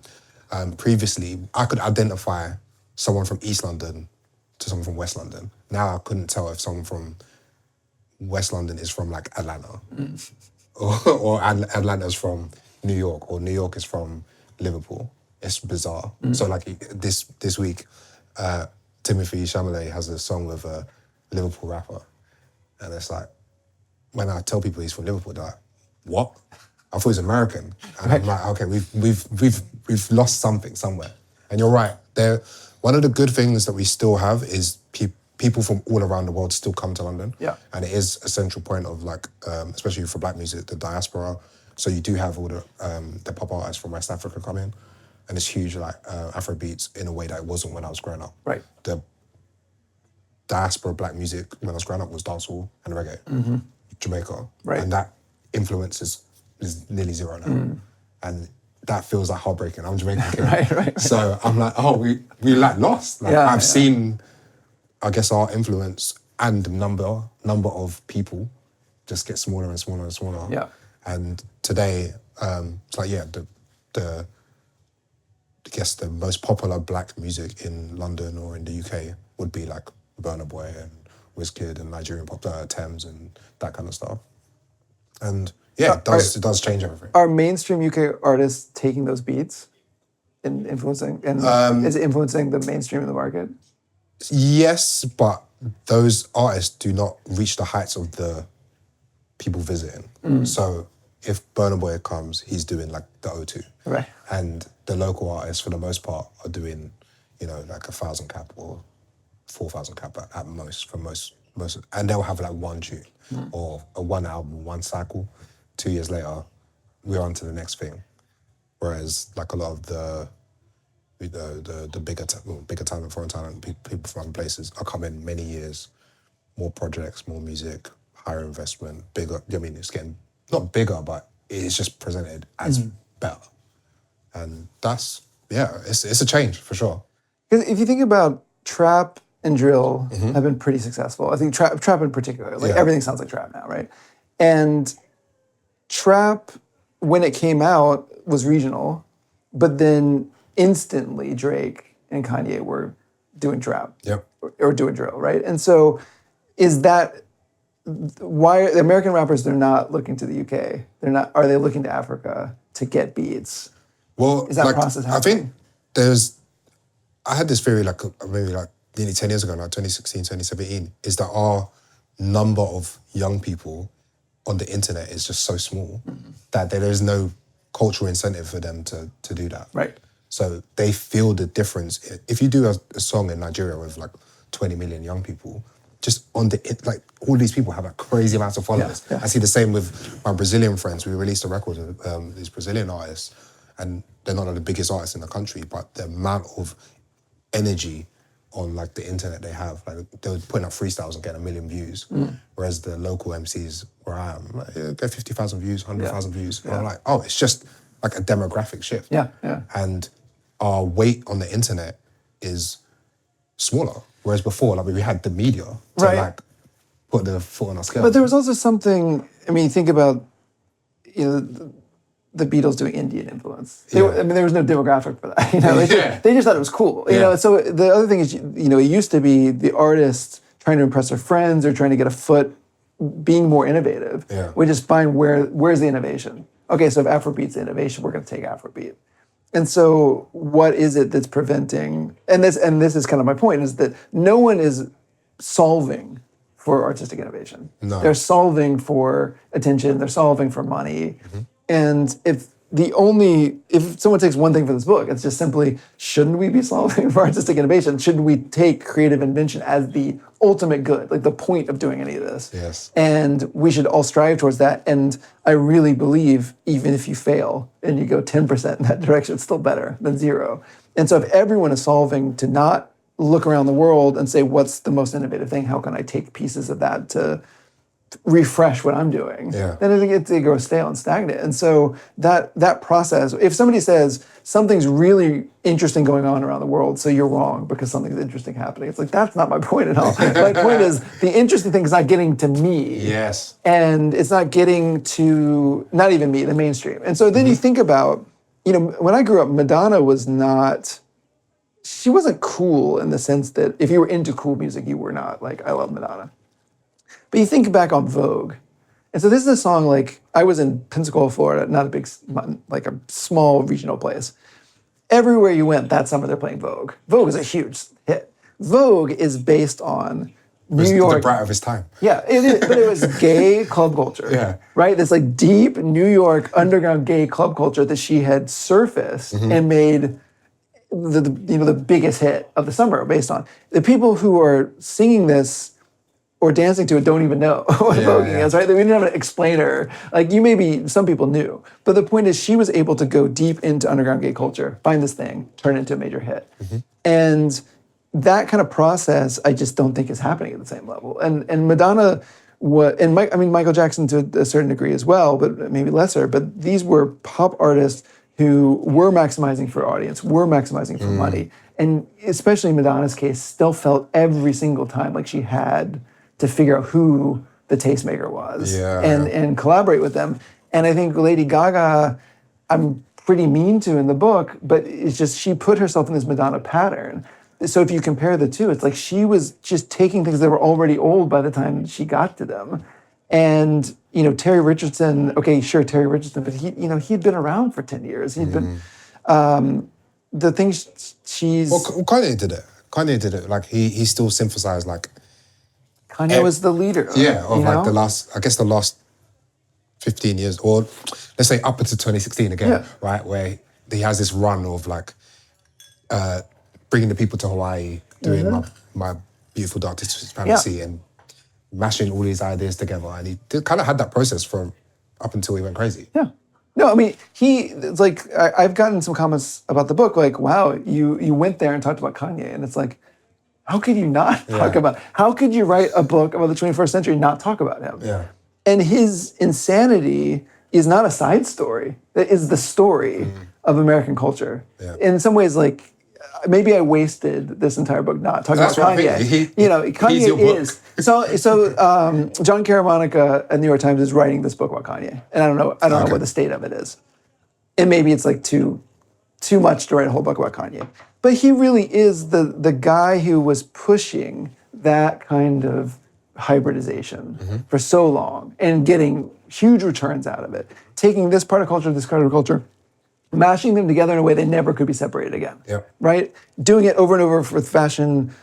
previously, I could identify someone from East London to someone from West London. Now I couldn't tell if someone from West London is from like Atlanta or Atlanta's from New York or New York is from Liverpool. It's bizarre. So like this week, Timothy Chalamet has a song with a Liverpool rapper. And it's like, when I tell people he's from Liverpool, they're like, what? I thought he was American. And I'm like, okay, we've lost something somewhere. And you're right. One of the good things that we still have is people from all around the world still come to London. Yeah. And it is a central point of like, especially for black music, the diaspora. So you do have all the pop artists from West Africa come in. And it's huge, like Afro beats in a way that it wasn't when I was growing up. Right. The diaspora black music when I was growing up was dancehall and reggae, Jamaica. Right. And that influence is nearly zero now. And that feels like heartbreaking. I'm Jamaican kid. Right. So I'm like, we like lost. Like I've seen, I guess, our influence and number of people just get smaller and smaller and smaller. Yeah. And today, it's like, I guess the most popular black music in London or in the UK would be like Burna Boy and Wizkid and Nigerian pop, Thames and that kind of stuff. And it does change everything. Are mainstream UK artists taking those beats and influencing, and is it influencing the mainstream of the market? Yes, but those artists do not reach the heights of the people visiting. So if Burna Boy comes, he's doing like the O2. Right. And the local artists, for the most part, are doing, like 1,000 cap or 4,000 cap at most for most and they'll have like one tune or a one album, one cycle. 2 years later, we're on to the next thing. Whereas like a lot of the bigger talent, foreign talent, people from other places are coming many years, more projects, more music, higher investment, bigger. I mean, it's getting not bigger, but it's just presented as better, and that's it's a change for sure. Because if you think about trap and drill have been pretty successful. I think trap in particular, like everything sounds like trap now, right? And trap, when it came out, was regional, but then instantly Drake and Kanye were doing trap or doing drill, right? And so is that why the American rappers, they're not looking to the UK? Are they looking to Africa to get beats? Well, is that process happening? I think I had this theory maybe nearly 10 years ago now, 2016, 2017, is that our number of young people on the internet is just so small that there is no cultural incentive for them to do that. Right. So they feel the difference. If you do a song in Nigeria with like 20 million young people, just all these people have like crazy amounts of followers. I see the same with my Brazilian friends. We released a record with these Brazilian artists, and they're not the biggest artists in the country, but the amount of energy on like the internet they have, like they're putting up freestyles and getting 1 million views, whereas the local MCs where I am, get 50,000 views, 100,000 views. And I'm like, oh, it's just like a demographic shift. And our weight on the internet is smaller, whereas before, like we had the media to like put the foot on our scale. But there was also something. I mean, think about the Beatles doing Indian influence. There was no demographic for that. They just thought it was cool. You know. So the other thing is, it used to be the artist trying to impress their friends or trying to get a foot, being more innovative. We just find where's the innovation. Okay, so if Afrobeat's the innovation, we're going to take Afrobeat. And so, what is it that's preventing? And this is kind of my point: is that no one is solving for artistic innovation. No. They're solving for attention. They're solving for money. And if someone takes one thing from this book, it's just simply, shouldn't we be solving for artistic innovation? Shouldn't we take creative invention as the ultimate good, like the point of doing any of this? Yes. And we should all strive towards that. And I really believe even if you fail and you go 10% in that direction, it's still better than 0. And so if everyone is solving to not look around the world and say, what's the most innovative thing? How can I take pieces of that to refresh what I'm doing? Then I think it goes stale and stagnant. And so that process, if somebody says something's really interesting going on around the world, so you're wrong because something's interesting happening, it's like, that's not my point at all. My point is the interesting thing is not getting to me. Yes. And it's not getting to, not even me, the mainstream. And so then you think about, when I grew up, Madonna she wasn't cool in the sense that if you were into cool music, you were not. Like, I love Madonna. But you think back on Vogue. And so this is a song, like, I was in Pensacola, Florida, not a big, like a small regional place. Everywhere you went that summer, they're playing Vogue. Vogue is a huge hit. Vogue is based on New York. The brat of his time. Yeah, but it was gay club culture. Right? This like deep New York underground gay club culture that she had surfaced and made the biggest hit of the summer based on. The people who are singing this or dancing to it don't even know what voguing is, right? We didn't have an explainer. Like, some people knew. But the point is, she was able to go deep into underground gay culture, find this thing, turn it into a major hit. And that kind of process, I just don't think is happening at the same level. And Madonna, Michael Jackson to a certain degree as well, but maybe lesser, but these were pop artists who were maximizing for audience, were maximizing for money. And especially in Madonna's case, still felt every single time like she had to figure out who the tastemaker was and collaborate with them. And I think Lady Gaga, I'm pretty mean to in the book, but it's just she put herself in this Madonna pattern. So if you compare the two, it's like she was just taking things that were already old by the time she got to them. And, Terry Richardson, Terry Richardson, but he'd been around for 10 years. He'd been, the things she's... Well, Kanye did it. Kanye did it. Like, he still synthesized, like... Kanye was the leader. The last 15 years, or let's say up until 2016 again, right? Where he has this run of like bringing the people to Hawaii, doing my Beautiful Dark Twisted Fantasy, and mashing all these ideas together, and he kind of had that process from up until he went crazy. Yeah. No, I mean, it's like, I've gotten some comments about the book, like, wow, you went there and talked about Kanye, and it's like, how could you not talk about, how could you write a book about the 21st century and not talk about him? Yeah. And his insanity is not a side story. It is the story of American culture. Yeah. In some ways, like, maybe I wasted this entire book not talking about Kanye. Kanye is. So John Caramanica at New York Times is writing this book about Kanye. And I don't know what the state of it is. And maybe it's like too much to write a whole book about Kanye. But he really is the guy who was pushing that kind of hybridization for so long and getting huge returns out of it. Taking this part of culture, this part of culture, mashing them together in a way they never could be separated again. Yep. Right? Doing it over and over with fashion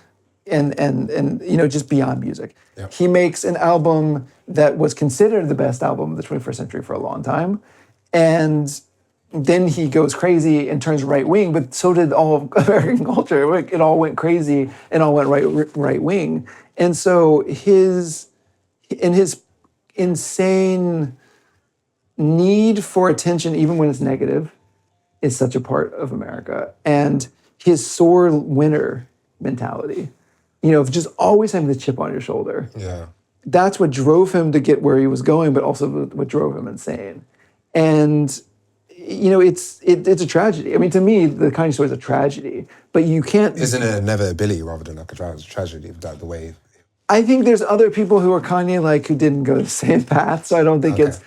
and just beyond music. Yep. He makes an album that was considered the best album of the 21st century for a long time. And then he goes crazy and turns right-wing, but so did all of American culture. It all went crazy and all went right-wing. And so his insane need for attention, even when it's negative, is such a part of America. And his sore winner mentality, of just always having the chip on your shoulder. Yeah. That's what drove him to get where he was going, but also what drove him insane. And it's a tragedy. I mean, to me, the Kanye story is a tragedy, but you can't... Isn't it an inevitability rather than like a tragedy, like the way... I think there's other people who are Kanye-like who didn't go the same path, so I don't think it's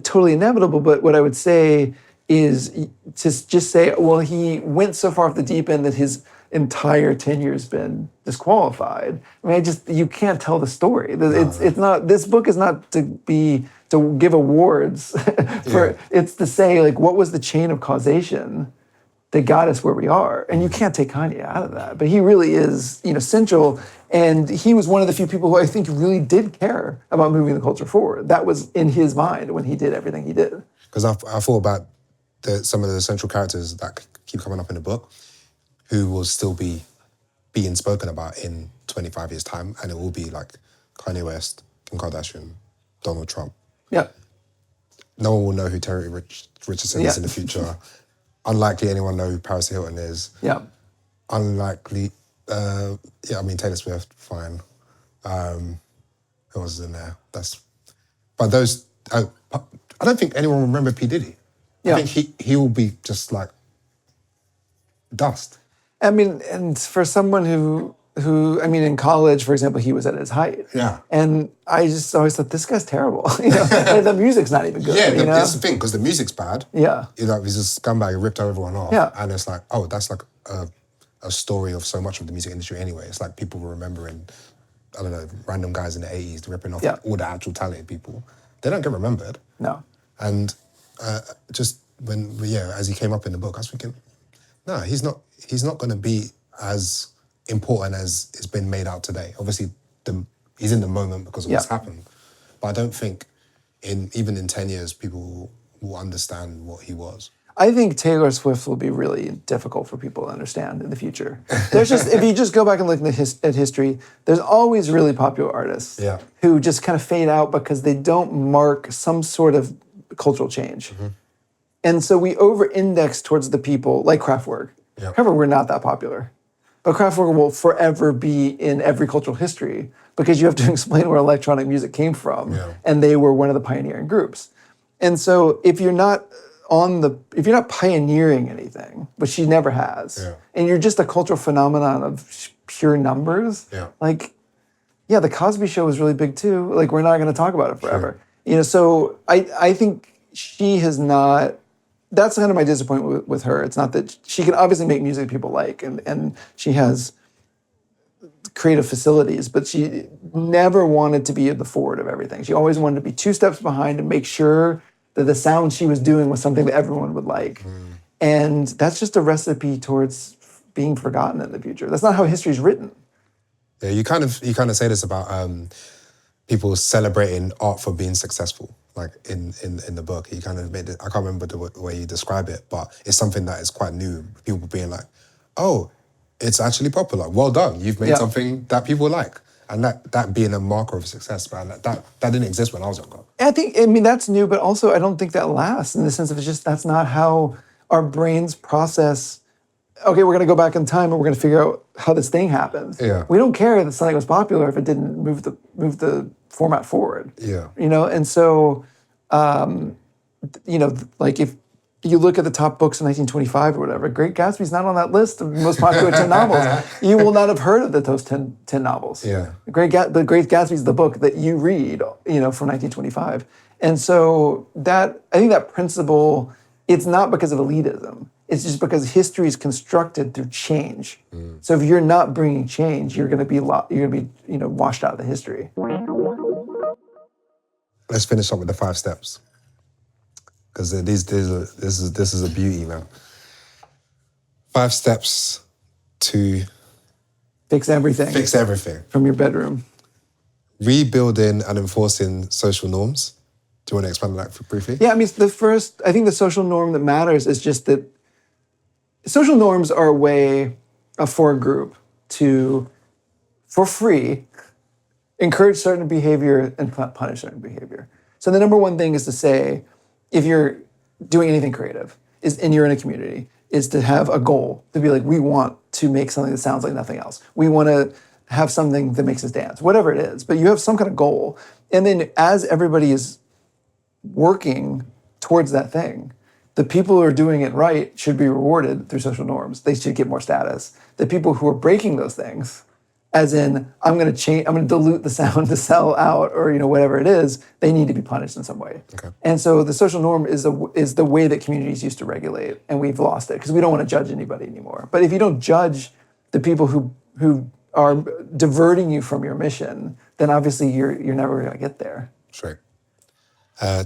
totally inevitable, but what I would say is to just say, well, he went so far off the deep end that his entire tenure's been disqualified. I mean, you can't tell the story. It's not, this book is not to give awards for, it's to say, like, what was the chain of causation that got us where we are? And you can't take Kanye out of that. But he really is, central. And he was one of the few people who I think really did care about moving the culture forward. That was in his mind when he did everything he did. Because I thought about some of the central characters that keep coming up in the book, who will still be being spoken about in 25 years' time, and it will be like Kanye West, Kim Kardashian, Donald Trump. Yeah. No one will know who Terry Richardson is in the future. Unlikely anyone know who Paris Hilton is. Yeah. Unlikely, Taylor Swift, fine. Who else is in there? But those, I don't think anyone will remember P. Diddy. Yeah. I think he will be just like dust. I mean, and for someone who in college, for example, he was at his height. Yeah. And I just always thought, this guy's terrible. The music's not even good. Yeah, that's the thing, because the music's bad. Yeah. He's a scumbag who ripped everyone off. Yeah. And it's like, oh, that's like a story of so much of the music industry anyway. It's like people were remembering, I don't know, random guys in the 80s ripping off all the actual talented people. They don't get remembered. No. And just as he came up in the book, I was thinking, no, he's not going to be as important as it's been made out today. Obviously, he's in the moment because of what's happened. But I don't think even in 10 years, people will understand what he was. I think Taylor Swift will be really difficult for people to understand in the future. There's just, if you just go back and look at history, there's always really popular artists who just kind of fade out because they don't mark some sort of cultural change. Mm-hmm. And so we over-index towards the people like Kraftwerk. Yeah. Kraftwerk were not that popular. But Kraftwerk will forever be in every cultural history because you have to explain where electronic music came from. Yeah. And they were one of the pioneering groups. And so if you're not pioneering anything, which she never has, and you're just a cultural phenomenon of pure numbers, the Cosby Show was really big too. Like, we're not going to talk about it forever. Sure. So I think she has not. That's kind of my disappointment with her. It's not that she can obviously make music people like, and she has creative facilities, but she never wanted to be at the forward of everything. She always wanted to be 2 steps behind and make sure that the sound she was doing was something that everyone would like. Mm. And that's just a recipe towards being forgotten in the future. That's not how history's written. Yeah, you kind of say this about people celebrating art for being successful. Like in the book, he kind of made it, I can't remember the way you describe it, but it's something that is quite new. People being like, oh, it's actually popular. Well done. You've made something that people like. And that being a marker of success, man, that didn't exist when I was younger. I mean, that's new, but also I don't think that lasts in the sense of that's not how our brains process. Okay, we're going to go back in time and we're going to figure out how this thing happens. Yeah. We don't care that something was popular if it didn't move the format forward. Yeah. And so, like if you look at the top books in 1925 or whatever, Great Gatsby's not on that list of most popular 10 novels. You will not have heard of those 10 novels. Yeah. The Great Gatsby is the book that you read, from 1925. And so I think that principle, it's not because of elitism. It's just because history is constructed through change. So if you're not bringing change, you're going to be washed out of the history. Let's finish up with the 5 steps, because this is a beauty, man. 5 steps to fix everything. Fix everything from your bedroom. Rebuilding and enforcing social norms. Do you want to expand on that briefly? Yeah, I mean, I think the social norm that matters is just that social norms are a way for a group to, for free, encourage certain behavior and punish certain behavior. So the number one thing is to say, if you're doing anything creative, and you're in a community, is to have a goal, to be like, we want to make something that sounds like nothing else. We want to have something that makes us dance, whatever it is. But you have some kind of goal. And then as everybody is working towards that thing, the people who are doing it right should be rewarded through social norms. They should get more status. The people who are breaking those things, as in, I'm going to dilute the sound to sell out, or whatever it is, they need to be punished in some way. Okay. And so the social norm is the way that communities used to regulate, and we've lost it because we don't want to judge anybody anymore. But if you don't judge the people who are diverting you from your mission, then obviously you're never going to get there. Straight.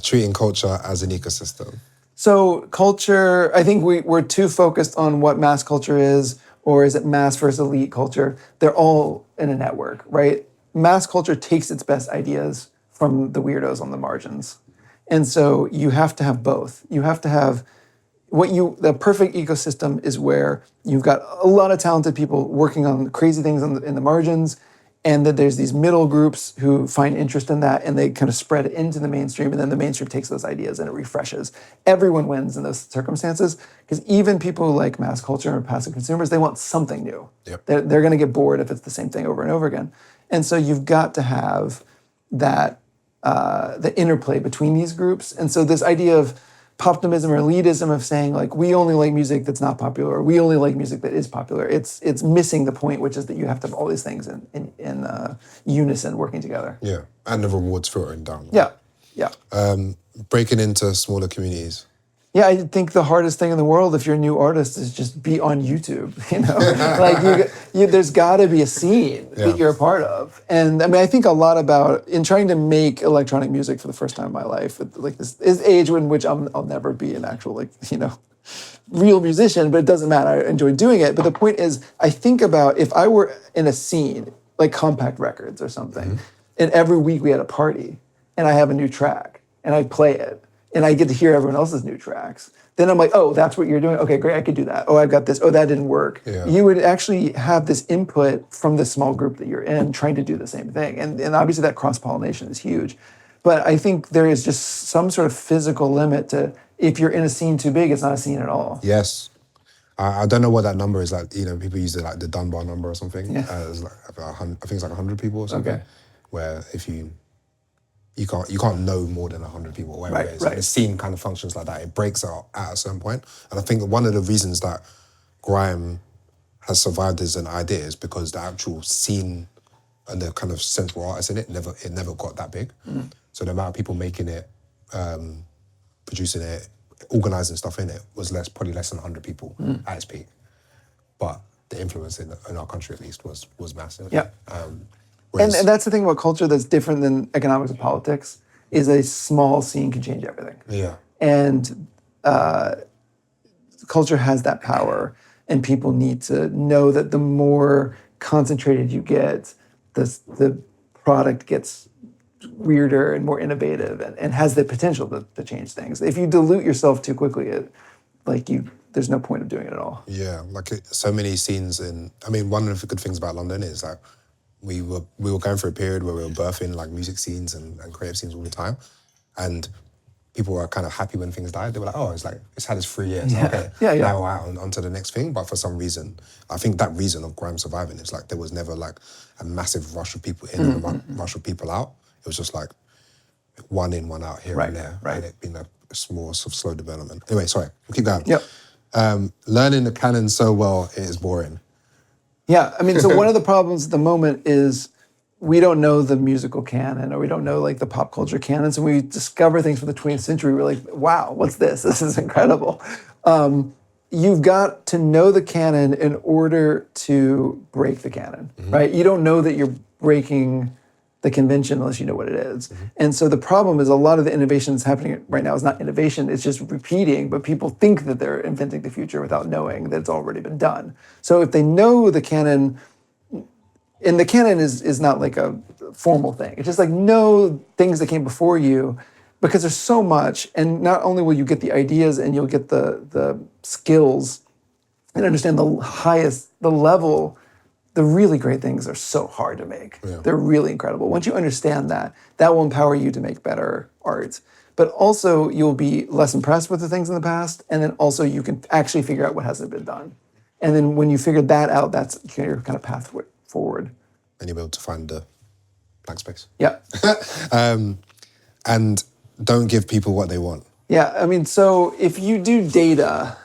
Treating culture as an ecosystem. So culture, I think we're too focused on what mass culture is, or is it mass versus elite culture? They're all in a network, right? Mass culture takes its best ideas from the weirdos on the margins. And so you have to have both. You have to have the perfect ecosystem is where you've got a lot of talented people working on crazy things in the margins, and that there's these middle groups who find interest in that, and they kind of spread it into the mainstream, and then the mainstream takes those ideas and it refreshes. Everyone wins in those circumstances, because even people who like mass culture or passive consumers, they want something new. Yep. They're going to get bored if it's the same thing over and over again. And so you've got to have that, the interplay between these groups. And so this idea of poptimism or elitism of saying, like, we only like music that's not popular, or we only like music that is popular, it's missing the point, which is that you have to have all these things in unison working together. Yeah, and the rewards filtering down. Yeah. Breaking into smaller communities. Yeah, I think the hardest thing in the world if you're a new artist is just be on YouTube, Like, there's got to be a scene that you're a part of. And I mean, I think a lot about, in trying to make electronic music for the first time in my life, like this is age in which I'll never be an actual, real musician, but it doesn't matter. I enjoy doing it. But the point is, I think about if I were in a scene, like Compact Records or something, and every week we had a party, and I have a new track, and I play it, and I get to hear everyone else's new tracks, then I'm like, oh, that's what you're doing? Okay, great, I could do that. Oh, I've got this. Oh, that didn't work. Yeah. You would actually have this input from the small group that you're in trying to do the same thing. And obviously that cross-pollination is huge. But I think there is just some sort of physical limit to, if you're in a scene too big, it's not a scene at all. Yes. I don't know what that number is. Like, people use it like the Dunbar number or something. Yeah. It's like, I think it's like 100 people or something. Okay. Where if you can't know more than 100 people, or whatever it is. Right. The scene kind of functions like that. It breaks out at a certain point. And I think one of the reasons that grime has survived as an idea is because the actual scene and the kind of central artists in it never got that big. So the amount of people making it, producing it, organising stuff in it was probably less than 100 people at its peak. But the influence in our country at least was massive. Yeah. Whereas, and that's the thing about culture that's different than economics and politics, is a small scene can change everything. Yeah. And culture has that power, and people need to know that the more concentrated you get, the product gets weirder and more innovative and has the potential to change things. If you dilute yourself too quickly, there's no point of doing it at all. Yeah, like so many scenes one of the good things about London is that we were going through a period where we were birthing like music scenes and creative scenes all the time, and people were kind of happy when things died. They were like, oh, it's had its 3 years. Yeah. Okay, Yeah. now we're on to the next thing. But for some reason, I think that reason of grime surviving is like there was never like a massive rush of people in and a rush of people out. It was just like one in, one out here and there. Right. And it being a small, sort of slow development. Anyway, sorry, we'll keep going. Yep. Learning the canon so well, it is boring. Yeah, I mean, so one of the problems at the moment is we don't know the musical canon, or we don't know like the pop culture canon. So when we discover things from the 20th century, we're like, wow, what's this? This is incredible. You've got to know the canon in order to break the canon, right? You don't know that you're breaking the convention unless you know what it is. And so the problem is a lot of the innovation that's happening right now is not innovation, it's just repeating, but people think that they're inventing the future without knowing that it's already been done. So if they know the canon, and the canon is not like a formal thing, it's just like know things that came before you, because there's so much, and not only will you get the ideas and you'll get the skills and understand the level. The really great things are so hard to make. Yeah. They're really incredible. Once you understand that, that will empower you to make better art. But also, you'll be less impressed with the things in the past, and then also you can actually figure out what hasn't been done. And then when you figure that out, that's your kind of path forward. And you'll be able to find the blank space. Yeah. And don't give people what they want. Yeah, I mean, so if you do data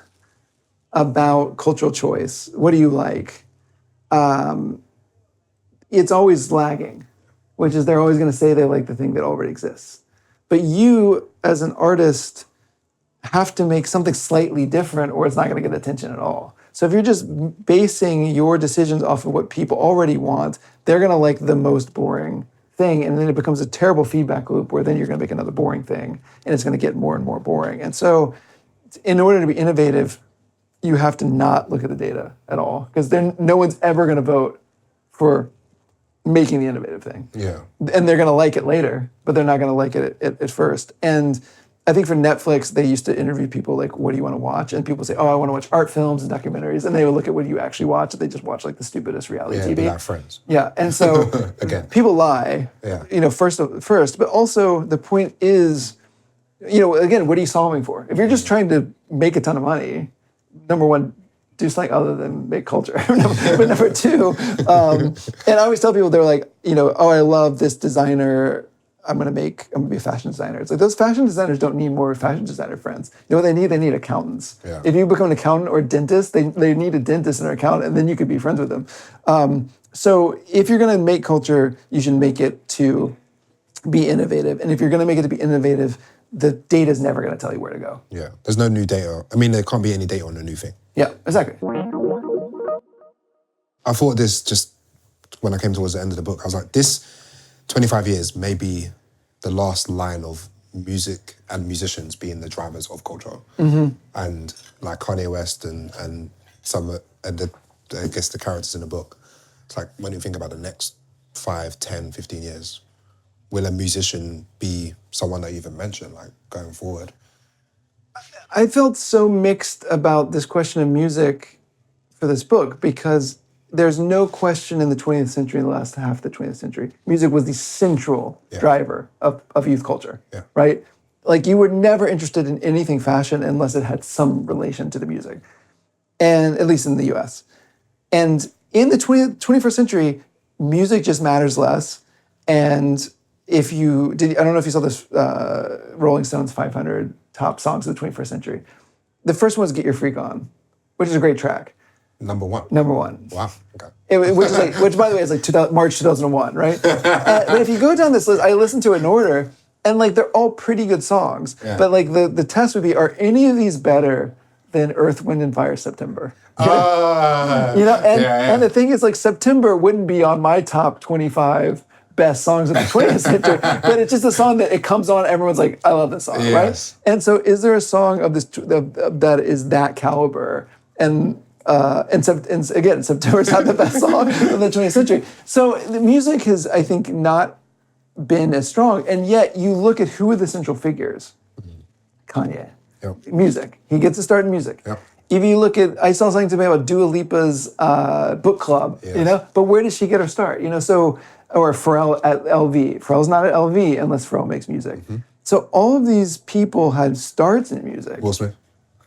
about cultural choice, what do you like? It's always lagging, which is they're always going to say they like the thing that already exists. But you, as an artist, have to make something slightly different or it's not going to get attention at all. So if you're just basing your decisions off of what people already want, they're going to like the most boring thing, and then it becomes a terrible feedback loop where then you're going to make another boring thing, and it's going to get more and more boring. And so in order to be innovative, you have to not look at the data at all, because then no one's ever going to vote for making the innovative thing. Yeah. And they're going to like it later, but they're not going to like it at first. And I think for Netflix, they used to interview people like, what do you want to watch? And people say, oh, I want to watch art films and documentaries. And they would look at what you actually watch. They just watch like the stupidest reality TV. Yeah, like Friends. Yeah, and so Again. People lie, first, but also the point is, again, what are you solving for? If you're just trying to make a ton of money, number one, do something other than make culture. But number two, and I always tell people, they're like, oh, I love this designer. I'm gonna be a fashion designer. It's like those fashion designers don't need more fashion designer friends. You know what they need? They need accountants. Yeah. If you become an accountant or a dentist, they need a dentist and an accountant, and then you could be friends with them. So if you're gonna make culture, you should make it to be innovative. And if you're gonna make it to be innovative, the data is never gonna tell you where to go. Yeah, there's no new data. I mean, there can't be any data on a new thing. Yeah, exactly. I thought this just, when I came towards the end of the book, I was like, this 25 years may be the last line of music and musicians being the drivers of culture. And like Kanye West and some, and I guess the characters in the book, it's like, when you think about the next 5, 10, 15 years, will a musician be someone that you even mentioned, like going forward? I felt so mixed about this question of music for this book, because there's no question in the 20th century, the last half of the 20th century, music was the central driver of youth culture, right? Like, you were never interested in anything fashion unless it had some relation to the music, and at least in the US. And in the 21st century, music just matters less. And I don't know if you saw this Rolling Stones 500 top songs of the 21st century. The first one was Get Your Freak On, which is a great track. Number one. Wow. Okay. Which, by the way, is like March 2001, right? But if you go down this list, I listened to it in order, and like they're all pretty good songs. Yeah. But like the test would be, are any of these better than Earth, Wind, and Fire September? And the thing is, like, September wouldn't be on my top 25 best songs of the 20th century, but it's just a song that it comes on, everyone's like, I love this song, right? And so is there a song of this that is that caliber? And again, September's not the best song of the 20th century. So the music has, I think, not been as strong, and yet you look at who are the central figures. Kanye. Yep. Music. He gets to start in music. Yep. If you look at, I saw something today about Dua Lipa's book club, but where did she get her start? Or Pharrell at LV. Pharrell's not at LV unless Pharrell makes music. Mm-hmm. So all of these people had starts in music. Will Smith,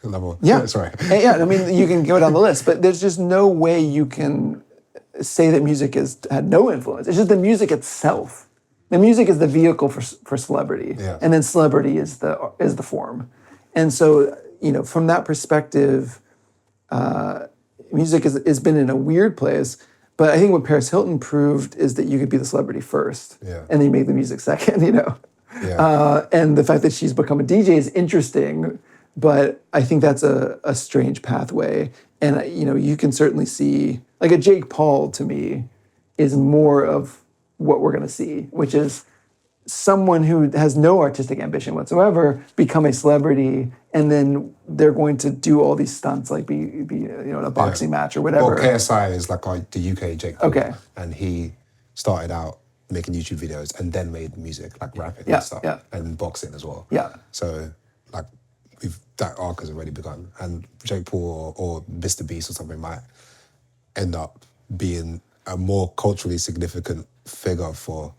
another one. Yeah, sorry. I mean, you can go down the list, but there's just no way you can say that music had no influence. It's just the music itself. The music is the vehicle for celebrity, and then celebrity is the form. And so, from that perspective, music has been in a weird place. But I think what Paris Hilton proved is that you could be the celebrity first, and then you make the music second. And the fact that she's become a DJ is interesting, but I think that's a strange pathway. And you can certainly see, like a Jake Paul to me is more of what we're going to see, which is someone who has no artistic ambition whatsoever become a celebrity, and then they're going to do all these stunts, like be in a boxing match or whatever. Well, KSI is like the UK Jake Paul, and he started out making YouTube videos and then made music, like rapping and stuff, and boxing as well. Yeah. So like that arc has already begun, and Jake Paul or Mr. Beast or something might end up being a more culturally significant figure for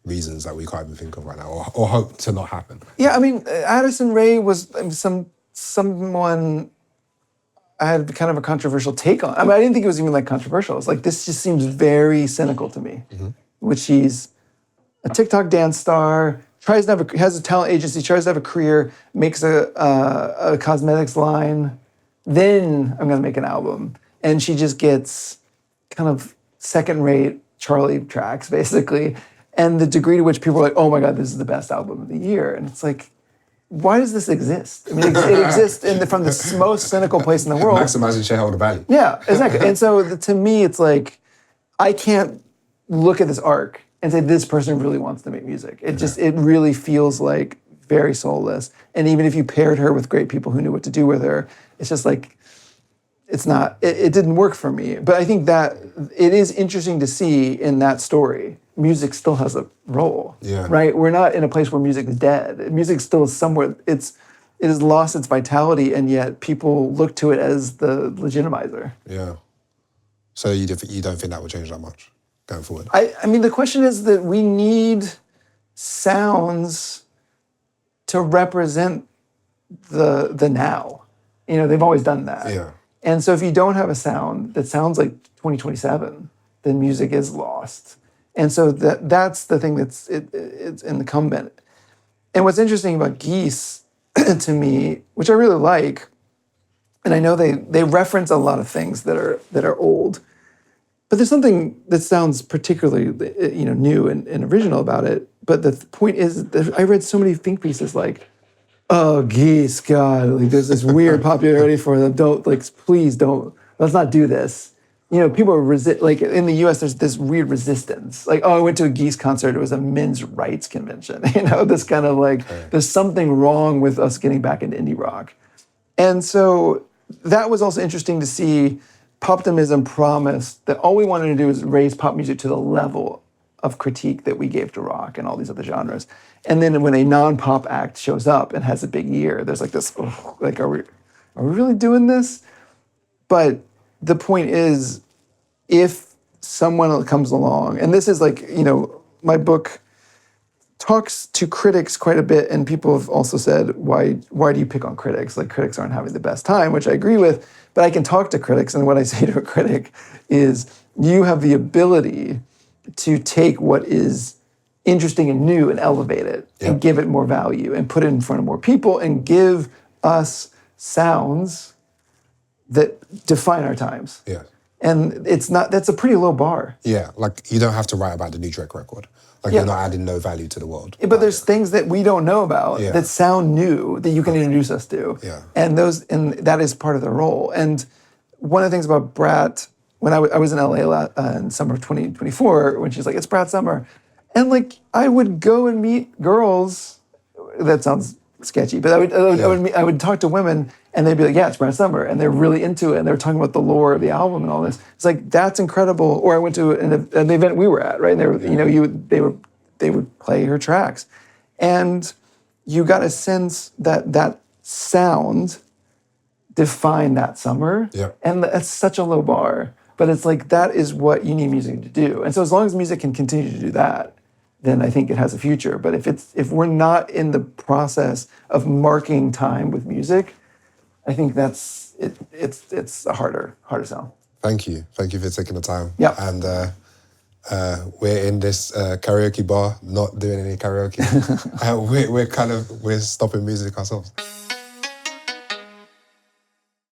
reasons that we can't even think of right now, or hope to not happen. Yeah, I mean, Addison Rae was someone I had kind of a controversial take on. I mean, I didn't think it was even like controversial. It's like, this just seems very cynical to me. Mm-hmm. Which she's a TikTok dance star, has a talent agency, tries to have a career, makes a cosmetics line, then I'm gonna make an album. And she just gets kind of second-rate Charlie tracks, basically. And the degree to which people are like, oh my God, this is the best album of the year. And it's like, why does this exist? I mean, it exists from the most cynical place in the world. Maximizing shareholder value. Yeah, exactly. And so to me, it's like, I can't look at this arc and say, this person really wants to make music. It really feels like very soulless. And even if you paired her with great people who knew what to do with her, it's just like, it didn't work for me. But I think that it is interesting to see in that story, music still has a role, right? We're not in a place where music is dead. Music still is somewhere, it has lost its vitality, and yet people look to it as the legitimizer. Yeah. So you don't think that will change that much going forward? I mean, the question is that we need sounds to represent the now. They've always done that. Yeah. And so if you don't have a sound that sounds like 2027, then music is lost. And so that's the thing it's incumbent. And what's interesting about Geese, to me, which I really like, and I know they reference a lot of things that are old, but there's something that sounds particularly new and original about it. But the point is that I read so many think pieces like, oh, Geese, God, like there's this weird popularity for them. Please don't, let's not do this. People are like in the US, there's this weird resistance. Like, oh, I went to a Geese concert, it was a men's rights convention. This kind of like, there's something wrong with us getting back into indie rock. And so that was also interesting to see. Poptimism promised that all we wanted to do is raise pop music to the level of critique that we gave to rock and all these other genres. And then when a non-pop act shows up and has a big year, there's like this, are we really doing this? But the point is, if someone comes along, and this is like, my book talks to critics quite a bit, and people have also said, why do you pick on critics? Like, critics aren't having the best time, which I agree with, but I can talk to critics, and what I say to a critic is, you have the ability to take what is interesting and new and elevate it and give it more value and put it in front of more people and give us sounds that define our times. Yeah. And that's a pretty low bar. Yeah, like you don't have to write about the new Drake record. Like you're not adding no value to the world. But there's things that we don't know about that sound new that you can introduce us to. Yeah. And that is part of the role. And one of the things about Brat, when I was in LA in summer of 2024, when she's like, it's Brat summer. And like, I would go and meet girls, that sounds sketchy, but I would talk to women and they'd be like, yeah, it's Brat Summer. And they're really into it. And they're talking about the lore of the album and all this. It's like, that's incredible. Or I went to an event we were at, right? And they would play her tracks. And you got a sense that sound define that summer. Yeah. And that's such a low bar. But it's like, that is what you need music to do. And so as long as music can continue to do that, then I think it has a future. But if we're not in the process of marking time with music, I think that's it. It's a harder sell. Thank you for taking the time. Yeah. And we're in this karaoke bar, not doing any karaoke. We're stopping music ourselves.